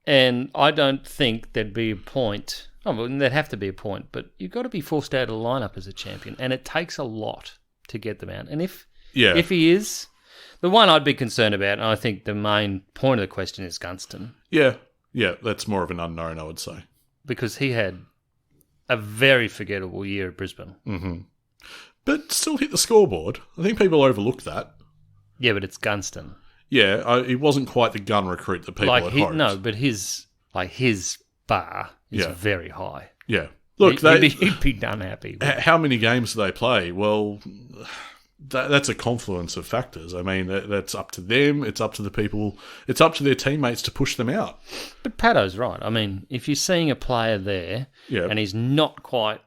and I don't think there'd be a point... Oh, well, there'd have to be a point, but you've got to be forced out of the lineup as a champion, and it takes a lot to get them out. And if he is, the one I'd be concerned about, and I think the main point of the question is Gunston. Yeah, that's more of an unknown, I would say. because he had a very forgettable year at Brisbane. Mm-hmm. But still hit the scoreboard. I think people overlook that. Yeah, but it's Gunston. Yeah, he wasn't quite the gun recruit that people had hoped. No, but his bar is very high. Yeah. Look, he'd be unhappy. How many games do they play? Well, that's a confluence of factors. I mean, that's up to them. It's up to the people. It's up to their teammates to push them out. But Paddo's right. I mean, if you're seeing a player there and he's not quite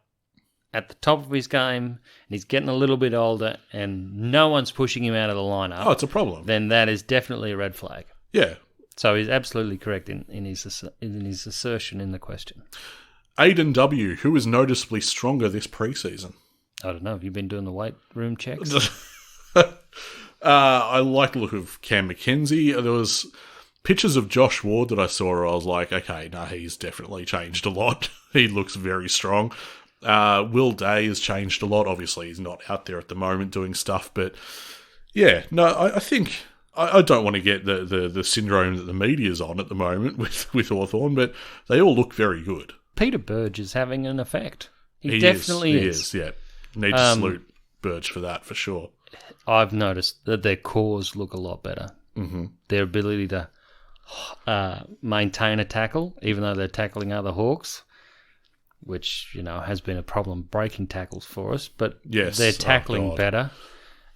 at the top of his game and he's getting a little bit older and no one's pushing him out of the lineup, it's a problem. Then that is definitely a red flag. Yeah. So he's absolutely correct in his assertion in the question. Aiden W., who is noticeably stronger this preseason? I don't know. Have you been doing the weight room checks? I like the look of Cam McKenzie. There was pictures of Josh Ward that I saw where I was like, okay, no, he's definitely changed a lot. He looks very strong. Will Day has changed a lot. Obviously, he's not out there at the moment doing stuff. But, yeah, no, I think... I don't want to get the syndrome that the media's on at the moment with Hawthorn, but they all look very good. Peter Burge is having an effect. He definitely is. He is, yeah. Need to salute Burge for that, for sure. I've noticed that their cores look a lot better. Mm-hmm. Their ability to maintain a tackle, even though they're tackling other Hawks, which, has been a problem breaking tackles for us, but they're tackling better.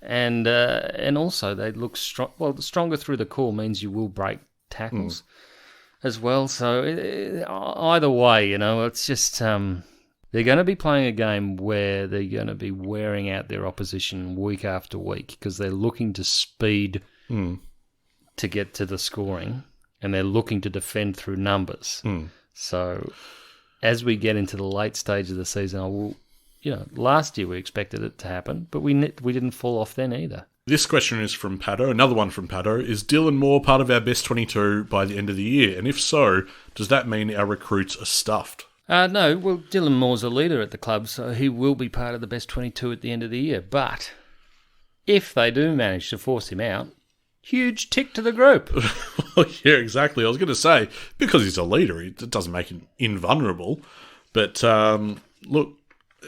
And also they look strong. Well, stronger through the core means you will break tackles as well. So either way, it's just they're going to be playing a game where they're going to be wearing out their opposition week after week because they're looking to speed to get to the scoring, and they're looking to defend through numbers. So as we get into the late stage of the season, last year we expected it to happen, but we didn't fall off then either. This question is from Paddo, another one from Paddo. Is Dylan Moore part of our best 22 by the end of the year? And if so, does that mean our recruits are stuffed? No, well, Dylan Moore's a leader at the club, so he will be part of the best 22 at the end of the year. But if they do manage to force him out, huge tick to the group. Yeah, exactly. I was going to say, because he's a leader, it doesn't make him invulnerable. But look,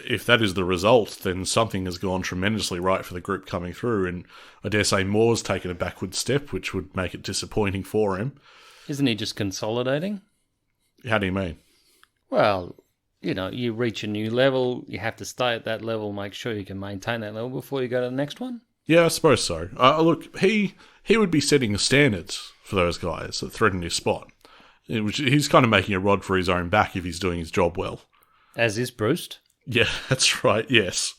if that is the result, then something has gone tremendously right for the group coming through, and I dare say Moore's taken a backward step, which would make it disappointing for him. Isn't he just consolidating? How do you mean? Well, you reach a new level, you have to stay at that level, make sure you can maintain that level before you go to the next one. Yeah, I suppose so. Look, he would be setting the standards for those guys that threaten his spot. He's kind of making a rod for his own back if he's doing his job well. As is Bruce. Yeah, that's right, yes.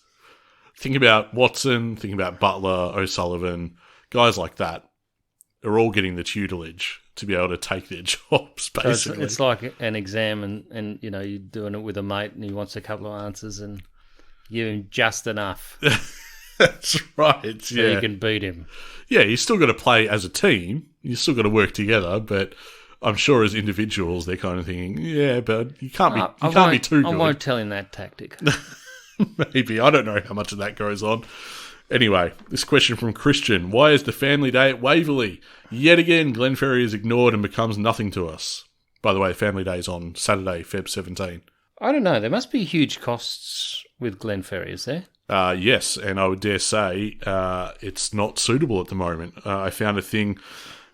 Think about Watson, think about Butler, O'Sullivan, guys like that are all getting the tutelage to be able to take their jobs, basically. So it's like an exam and you're doing it with a mate and he wants a couple of answers and you give him just enough. That's right, so you can beat him. Yeah, you still got to play as a team. You still got to work together, but I'm sure as individuals, they're kind of thinking, yeah, but you can't be too good. I won't tell him that tactic. Maybe. I don't know how much of that goes on. Anyway, this question from Christian. Why is the family day at Waverley? Yet again, Glenferrie is ignored and becomes nothing to us. By the way, family day is on Saturday, Feb 17. I don't know. There must be huge costs with Glenferrie, is there? Yes, and I would dare say it's not suitable at the moment. I found a thing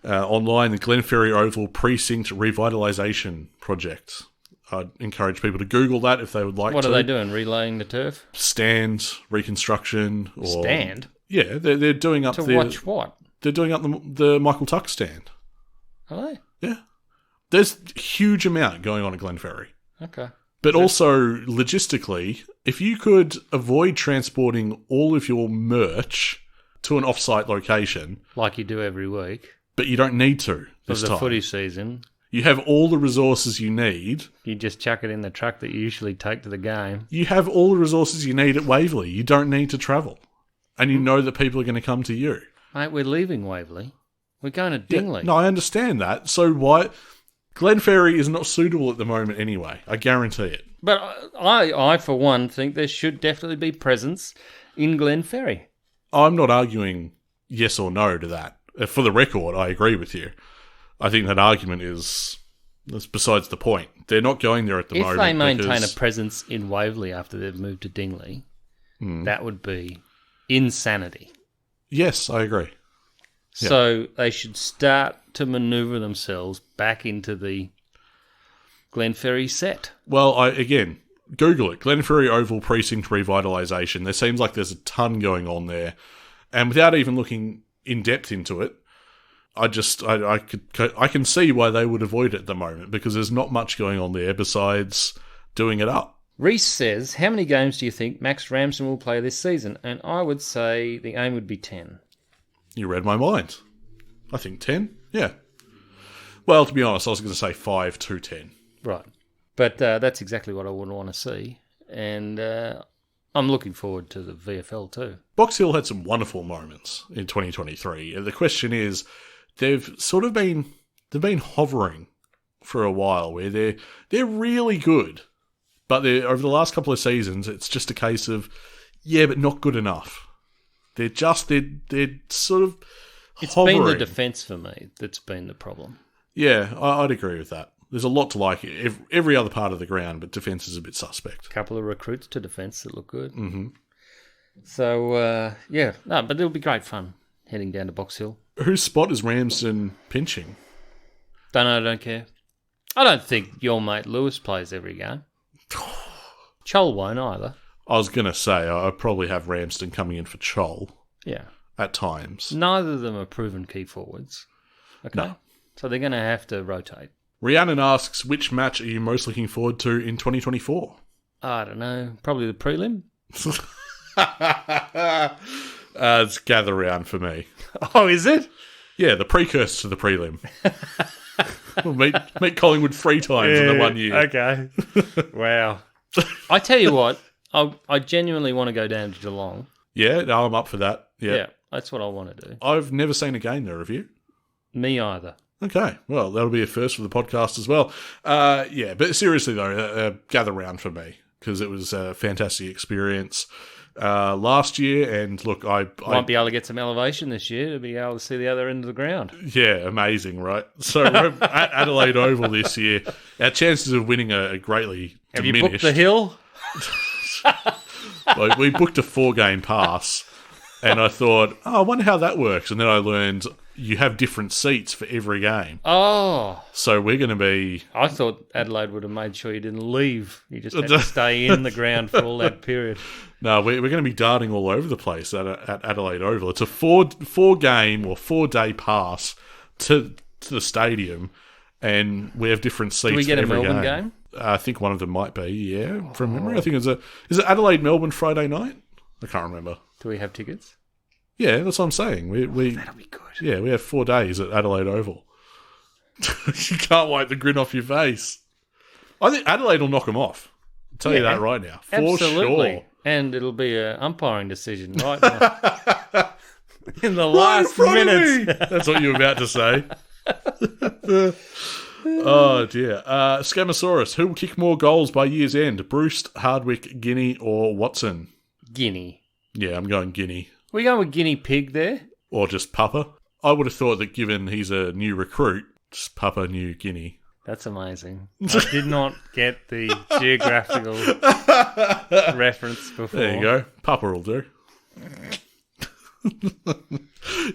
online, the Glenferrie Oval Precinct Revitalisation Project. I'd encourage people to Google that if they would like to. What are they doing? Relaying the turf? Stand, reconstruction. Or, stand? Yeah, they're doing up to watch what? They're doing up the Michael Tuck stand. Are they? Yeah. There's a huge amount going on at Glenferrie. Okay. But also, logistically, if you could avoid transporting all of your merch to an off-site location... Like you do every week. But you don't need to this time. For the footy season. You have all the resources you need. You just chuck it in the truck that you usually take to the game. You have all the resources you need at Waverley. You don't need to travel. And you know that people are going to come to you. Mate, we're leaving Waverley. We're going to Dingley. Yeah, no, I understand that. So why... Glenferrie is not suitable at the moment anyway. I guarantee it. But I, for one, think there should definitely be presence in Glenferrie. I'm not arguing yes or no to that. For the record, I agree with you. I think that argument is besides the point. They're not going there at the moment. If they maintain a presence in Waverley after they've moved to Dingley, that would be insanity. Yes, I agree. So they should start to manoeuvre themselves back into the Glenferrie set. Well, again, Google it. Glenferrie Oval Precinct Revitalisation. There seems like there's a ton going on there. And without even looking in depth into it, I can see why they would avoid it at the moment, because there's not much going on there besides doing it up. Reese says, how many games do you think Max Ramsden will play this season? And I would say the aim would be 10. You read my mind. I think 10, yeah. Well, to be honest, I was going to say 5 to 10. Right. But that's exactly what I would want to see. And I'm looking forward to the VFL too. Box Hill had some wonderful moments in 2023. The question is, they've been hovering for a while where they're really good. But over the last couple of seasons, it's just a case of, yeah, but not good enough. They're sort of It's hovering. been the defence for me that's been the problem. Yeah, I'd agree with that. There's a lot to like every other part of the ground, but defence is a bit suspect. A couple of recruits to defence that look good. Mm-hmm. So, but it'll be great fun heading down to Box Hill. Whose spot is Ramsden pinching? Don't know, don't care. I don't think your mate Lewis plays every game. Chol won't either. I was going to say, I'd probably have Ramsden coming in for Chol. Yeah. At times. Neither of them are proven key forwards. Okay. No. So they're going to have to rotate. Rhiannon asks, which match are you most looking forward to in 2024? I don't know. Probably the prelim. It's gather round for me. Oh, is it? Yeah, the precursor to the prelim. We'll meet Collingwood 3 times in the 1 year. Okay. Wow. I tell you what, I genuinely want to go down to Geelong. Yeah, no, I'm up for that. Yeah, that's what I want to do. I've never seen a game there, have you? Me either. Okay, well, that'll be a first for the podcast as well. But seriously though, gather round for me, because it was a fantastic experience last year, and look, I might be able to get some elevation this year to be able to see the other end of the ground. Yeah, amazing, right? So we're at Adelaide Oval this year. Our chances of winning are greatly Have diminished. you booked the hill? Like, we booked a 4-game pass, and I thought, I wonder how that works. And then I learned you have different seats for every game. Oh. So we're going to be... I thought Adelaide would have made sure you didn't leave. You just had to stay in the ground for all that period. No, we're going to be darting all over the place at Adelaide Oval. It's a 4-game or 4-day pass to the stadium, and we have different seats. Do we get for a every Melbourne game? I think one of them might be, yeah, from memory. I think is it Adelaide-Melbourne Friday night? I can't remember. Do we have tickets? Yeah, that's what I'm saying. We That'll be good. Yeah, we have 4 days at Adelaide Oval. You can't wipe the grin off your face. I think Adelaide will knock them off. I'll tell you that right now. For Absolutely. sure. And it'll be an umpiring decision right now. In the Right in last front of minutes. me. That's what you were about to say. Oh, dear. Scamasaurus, who will kick more goals by year's end? Bruce, Hardwick, Guinea, or Watson? Guinea. Yeah, I'm going Guinea. We going with guinea pig there? Or just Papa. I would have thought that given he's a new recruit, just Papa New Guinea. That's amazing. I did not get the geographical reference before. There you go. Papa will do.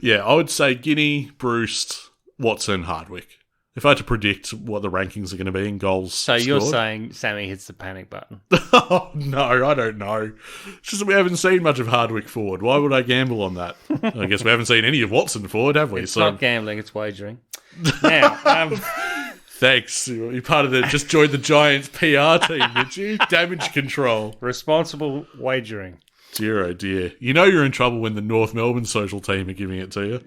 Yeah, I would say Guinea, Bruce, Watson, Hardwick. If I had to predict what the rankings are going to be in goals So you're scored. saying Sammy hits the panic button? Oh, no, I don't know. It's just that we haven't seen much of Hardwick forward. Why would I gamble on that? I guess we haven't seen any of Watson forward, have we? It's not gambling, it's wagering. Now, Thanks. You're part of the just joined the Giants PR team, did you? Damage control. responsible wagering. Dear, oh dear. You know you're in trouble when the North Melbourne social team are giving it to you.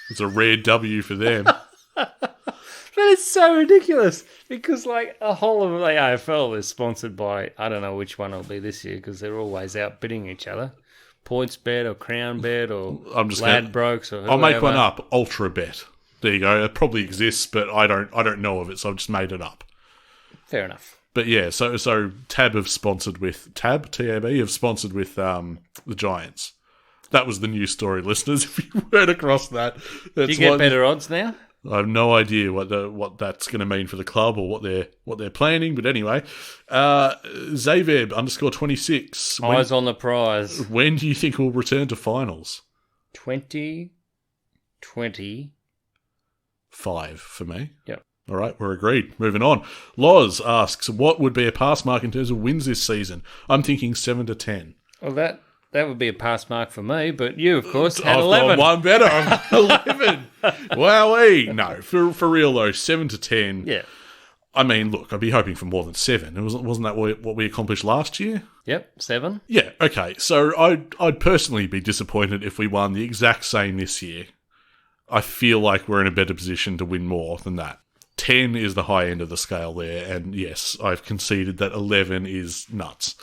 It's a rare W for them. But it's so ridiculous because, like, a whole of the AFL is sponsored by, I don't know which one it'll be this year because they're always outbidding each other. PointsBet or CrownBet or Ladbrokes or whoever. I'll make one up. Ultra Bet. There you go. It probably exists, but I don't know of it, so I've just made it up. Fair enough. But yeah, so Tab have sponsored with TAB have sponsored with the Giants. That was the news story, listeners. If you heard across that, Do you get better odds now? I have no idea what that's going to mean for the club or what they're planning. But anyway, Zaveb _26. Eyes on the prize. When do you think we'll return to finals? 2025 for me. Yep. All right, we're agreed. Moving on. Loz asks, what would be a pass mark in terms of wins this season? I'm thinking 7 to 10. Well, that would be a pass mark for me, but you, of course, had 11. I've got one better. I'm 11. Wowee. No, for real though, 7 to 10. Yeah. I mean, look, I'd be hoping for more than 7. Wasn't that what we accomplished last year? Yep, 7. Yeah, okay. So I'd personally be disappointed if we won the exact same this year. I feel like we're in a better position to win more than that. 10 is the high end of the scale there, and yes, I've conceded that 11 is nuts.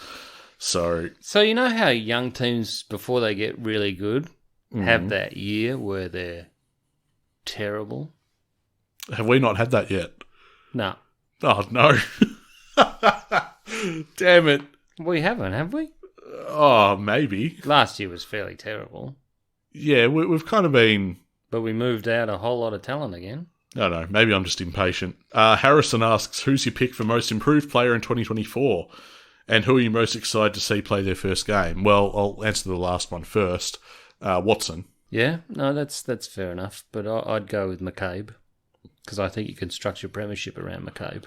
So you know how young teams, before they get really good, have that year where they're terrible? Have we not had that yet? No. Oh, no. Damn it. We haven't, have we? Oh, maybe. Last year was fairly terrible. Yeah, we've kind of been... But we moved out a whole lot of talent again. I don't know. Maybe I'm just impatient. Harrison asks, who's your pick for most improved player in 2024? And who are you most excited to see play their first game? Well, I'll answer the last one first. Watson. Yeah, no, that's fair enough. But I'd go with McCabe because I think you can structure premiership around McCabe.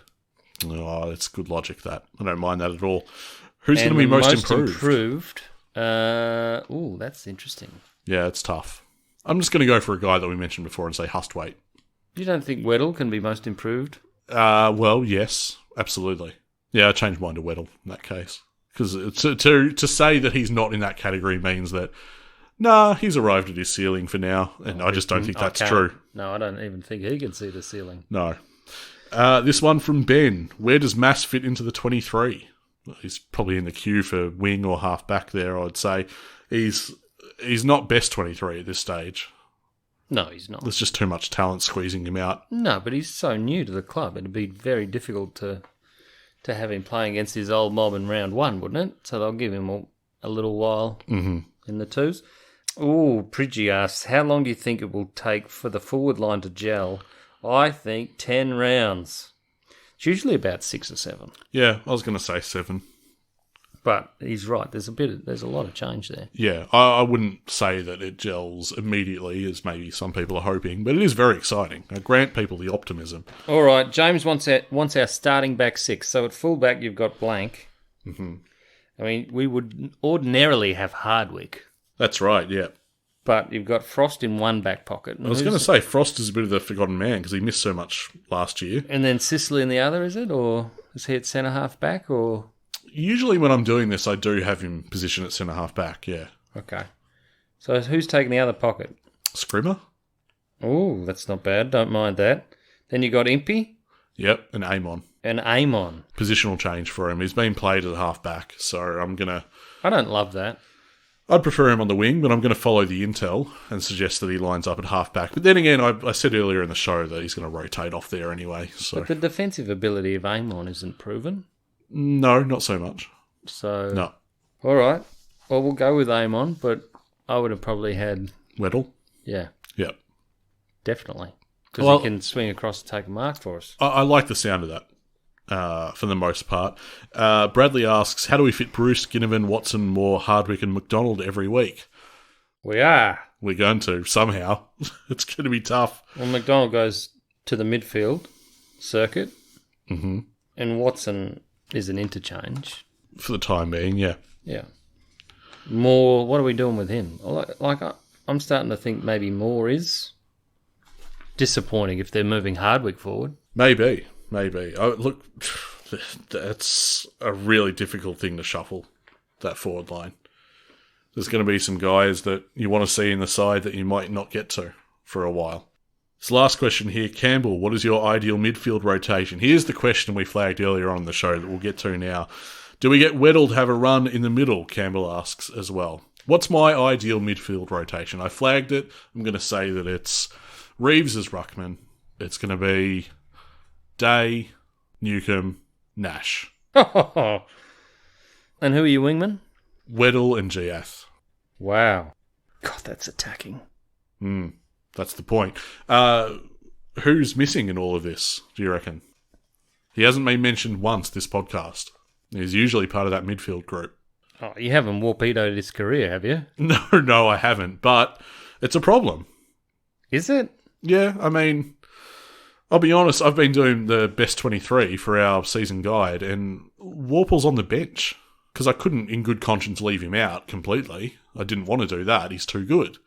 Oh, that's good logic, that. I don't mind that at all. Who's going to be most improved? That's interesting. Yeah, it's tough. I'm just going to go for a guy that we mentioned before and say Hustwaite. You don't think Weddle can be most improved? Well, yes, absolutely. Yeah, I changed mine to Weddle in that case. Because to say that he's not in that category means that, he's arrived at his ceiling for now, and I just don't think that's true. No, I don't even think he can see the ceiling. No. This one from Ben. Where does Mass fit into the 23? Well, he's probably in the queue for wing or half back there, I'd say. He's not best 23 at this stage. No, he's not. There's just too much talent squeezing him out. No, but he's so new to the club. It'd be very difficult to have him playing against his old mob in round 1, wouldn't it? So they'll give him a little while in the twos. Ooh, Pridgy asks, how long do you think it will take for the forward line to gel? I think 10 rounds. It's usually about 6 or 7. Yeah, I was going to say 7. But he's right. There's a lot of change there. Yeah, I wouldn't say that it gels immediately, as maybe some people are hoping, but it is very exciting. I grant people the optimism. All right, James wants our starting back 6. So at fullback, you've got Blank. Mm-hmm. I mean, we would ordinarily have Hardwick. That's right, yeah. But you've got Frost in one back pocket. I was going to say Frost is a bit of the forgotten man because he missed so much last year. And then Sicily in the other, is it? Or is he at centre-half back? Or usually when I'm doing this, I do have him positioned at centre-half back, yeah. Okay. So who's taking the other pocket? Scrimmer. Oh, that's not bad. Don't mind that. Then you got Impey. Yep, and Amon. Positional change for him. He's been played at half back, so I'm going to... I don't love that. I'd prefer him on the wing, but I'm going to follow the intel and suggest that he lines up at half back. But then again, I said earlier in the show that he's going to rotate off there anyway. So. But the defensive ability of Amon isn't proven. No, not so much. So no. All right. Well, we'll go with Amon, but I would have probably had Weddle. Yeah. Yep. Definitely, because he can swing across and take a mark for us. I like the sound of that. For the most part. Bradley asks, how do we fit Bruce, Ginnivan, Watson, Moore, Hardwick and McDonald every week? We are. We're going to, somehow. It's going to be tough. Well, McDonald goes to the midfield circuit, and Watson is an interchange. For the time being, yeah. Yeah. Moore, what are we doing with him? I'm starting to think maybe Moore is disappointing if they're moving Hardwick forward. Maybe. Look, that's a really difficult thing to shuffle, that forward line. There's going to be some guys that you want to see in the side that you might not get to for a while. This last question here, Campbell, what is your ideal midfield rotation? Here's the question we flagged earlier on in the show that we'll get to now. Do we get Weddle to have a run in the middle? Campbell asks as well. What's my ideal midfield rotation? I flagged it. I'm going to say that it's Reeves as ruckman. It's going to be Day, Newcomb, Nash. And who are your wingmen? Weddle and Giath. Wow. God, that's attacking. That's the point. Who's missing in all of this, do you reckon? He hasn't been mentioned once this podcast. He's usually part of that midfield group. Oh, you haven't torpedoed his career, have you? No, I haven't. But it's a problem. Is it? Yeah, I mean, I'll be honest, I've been doing the best 23 for our season guide, and Worpel's on the bench because I couldn't, in good conscience, leave him out completely. I didn't want to do that. He's too good.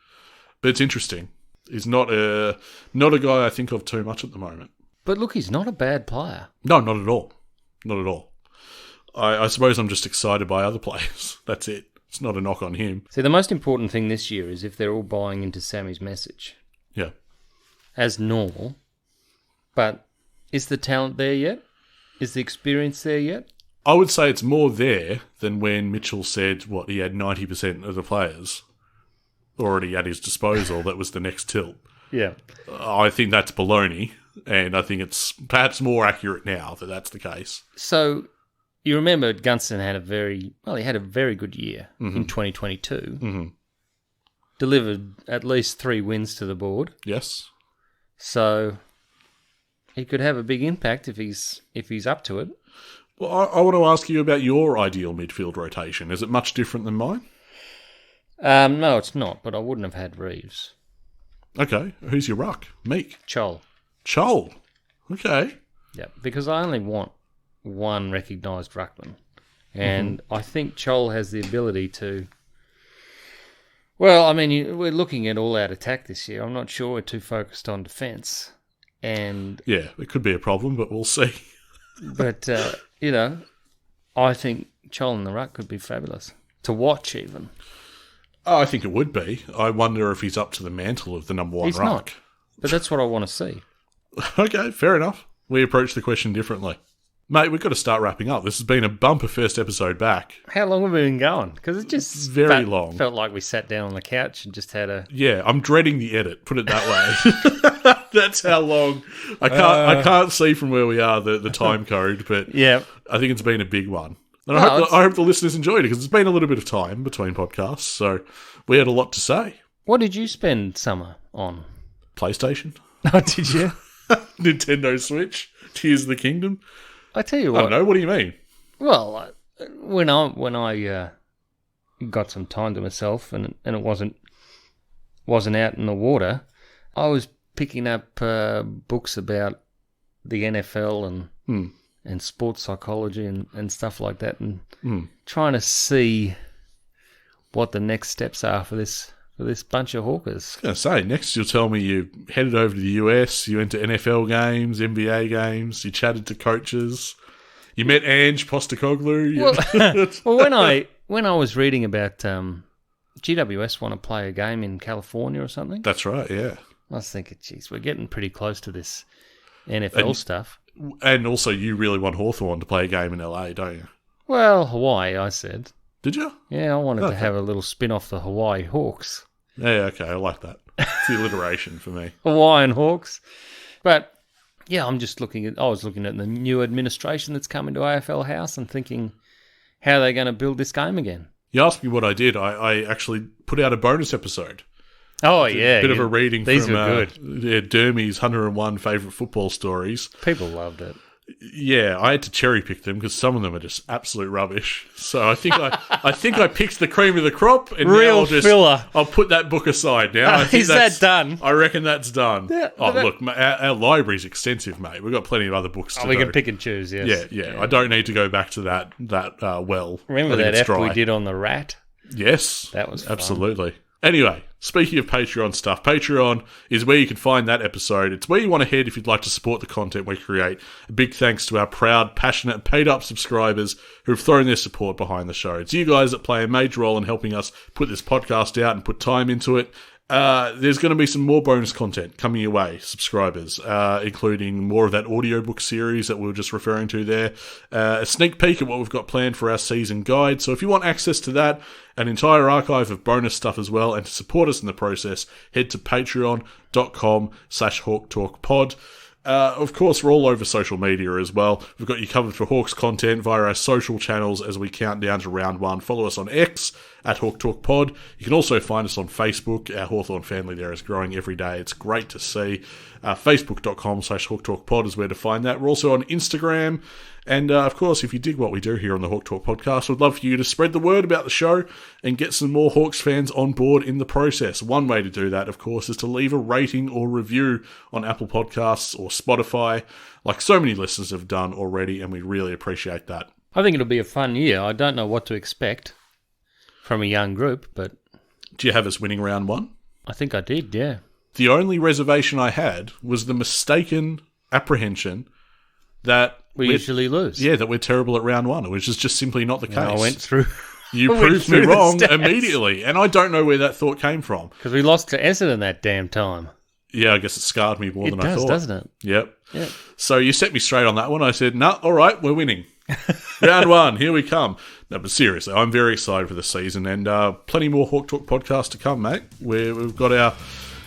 But it's interesting. He's not a guy I think of too much at the moment. But look, he's not a bad player. No, not at all. Not at all. I suppose I'm just excited by other players. That's it. It's not a knock on him. See, the most important thing this year is if they're all buying into Sammy's message. Yeah. As normal. But is the talent there yet? Is the experience there yet? I would say it's more there than when Mitchell said, he had 90% of the players already at his disposal. That was the next tilt. Yeah. I think that's baloney, and I think it's perhaps more accurate now that that's the case. So you remember Gunston had a very good year in 2022. Mm-hmm. Delivered at least 3 wins to the board. Yes. So he could have a big impact if he's up to it. Well, I want to ask you about your ideal midfield rotation. Is it much different than mine? No, it's not, but I wouldn't have had Reeves. Okay. Who's your ruck? Meek? Chol. Okay. Yeah, because I only want one recognised ruckman. And I think Chol has the ability to... Well, I mean, we're looking at all-out attack this year. I'm not sure we're too focused on defence. And yeah, it could be a problem, but we'll see. But, I think Chol in the ruck could be fabulous. To watch, even. Oh, I think it would be. I wonder if he's up to the mantle of the number one ruck. He's not. But that's what I want to see. Okay, fair enough. We approach the question differently. Mate, we've got to start wrapping up. This has been a bumper first episode back. How long have we been going? Because it just very long. Felt like we sat down on the couch and just had a... Yeah, I'm dreading the edit, put it that way. That's how long. I can't see from where we are the time code, but yeah, I think it's been a big one. And I hope the listeners enjoyed it, because it's been a little bit of time between podcasts, so we had a lot to say. What did you spend summer on? PlayStation. Oh, did you? Nintendo Switch. Tears of the Kingdom. I tell you what. I don't know. What do you mean? Well, when I got some time to myself and it wasn't out in the water, I was picking up books about the NFL and sports psychology and stuff like that, and trying to see what the next steps are for this bunch of hawkers. I was going to say, next you'll tell me you headed over to the US, you went to NFL games, NBA games, you chatted to coaches, you met Ange Postecoglou. Well, when I was reading about GWS want to play a game in California or something. That's right, yeah. I was thinking, geez, we're getting pretty close to this NFL stuff. And also, you really want Hawthorn to play a game in LA, don't you? Well, Hawaii, I said. Did you? Yeah, I wanted to have a little spin off the Hawaii Hawks. Yeah, okay, I like that. It's the alliteration for me. Hawaiian Hawks. But, yeah, I was looking at the new administration that's come into AFL House and thinking, how are they going to build this game again? You asked me what I did. I actually put out a bonus episode. Oh, yeah. A bit of a reading These from were good. Dermy's 101 favourite football stories. People loved it. Yeah, I had to cherry pick them because some of them are just absolute rubbish. So I think I picked the cream of the crop, and real now filler. I'll put that book aside now. Is that done? I reckon that's done. Yeah, look, our library's extensive, mate. We've got plenty of other books to do. We can pick and choose. Yes. Yeah. I don't need to go back to that well. Remember that app we did on the rat? Yes, that was fun. Absolutely. Anyway, speaking of Patreon stuff, Patreon is where you can find that episode. It's where you want to head if you'd like to support the content we create. A big thanks to our proud, passionate, paid-up subscribers who've thrown their support behind the show. It's you guys that play a major role in helping us put this podcast out and put time into it. There's going to be some more bonus content coming your way, subscribers, including more of that audiobook series that we were just referring to there, a sneak peek at what we've got planned for our season guide. So if you want access to that, an entire archive of bonus stuff as well, and to support us in the process, head to patreon.com/HawkTalkPod. Of course, we're all over social media as well. We've got you covered for Hawks content via our social channels as we count down to round one. Follow us on X at Hawk Talk Pod. You can also find us on Facebook. Our Hawthorn family there is growing every day. It's great to see. Facebook.com/Hawk Talk Pod is where to find that. We're also on Instagram. And, of course, if you dig what we do here on the Hawk Talk podcast, we'd love for you to spread the word about the show and get some more Hawks fans on board in the process. One way to do that, of course, is to leave a rating or review on Apple Podcasts or Spotify, like so many listeners have done already, and we really appreciate that. I think it'll be a fun year. I don't know what to expect from a young group, but... Do you have us winning round one? I think I did, yeah. The only reservation I had was the mistaken apprehension that... We usually lose. Yeah, that we're terrible at round one, which is just simply not the case. I went through... You proved me wrong immediately, and I don't know where that thought came from. Because we lost to Essendon that damn time. Yeah, I guess it scarred me more than I thought. It does, doesn't it? Yep. So you set me straight on that one. I said, no, all right, we're winning. Round one, here we come. No, but seriously, I'm very excited for the season, and plenty more Hawk Talk podcasts to come, mate. We've got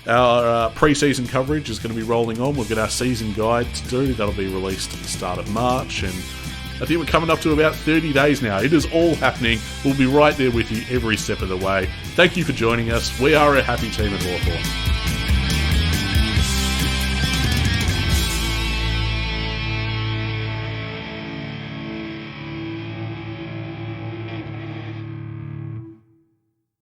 our pre-season coverage is going to be rolling on. We've got our season guide to do. That'll be released at the start of March, and I think we're coming up to about 30 days now. It is all happening. We'll be right there with you every step of the way. Thank you for joining us. We are a happy team at Hawthorn.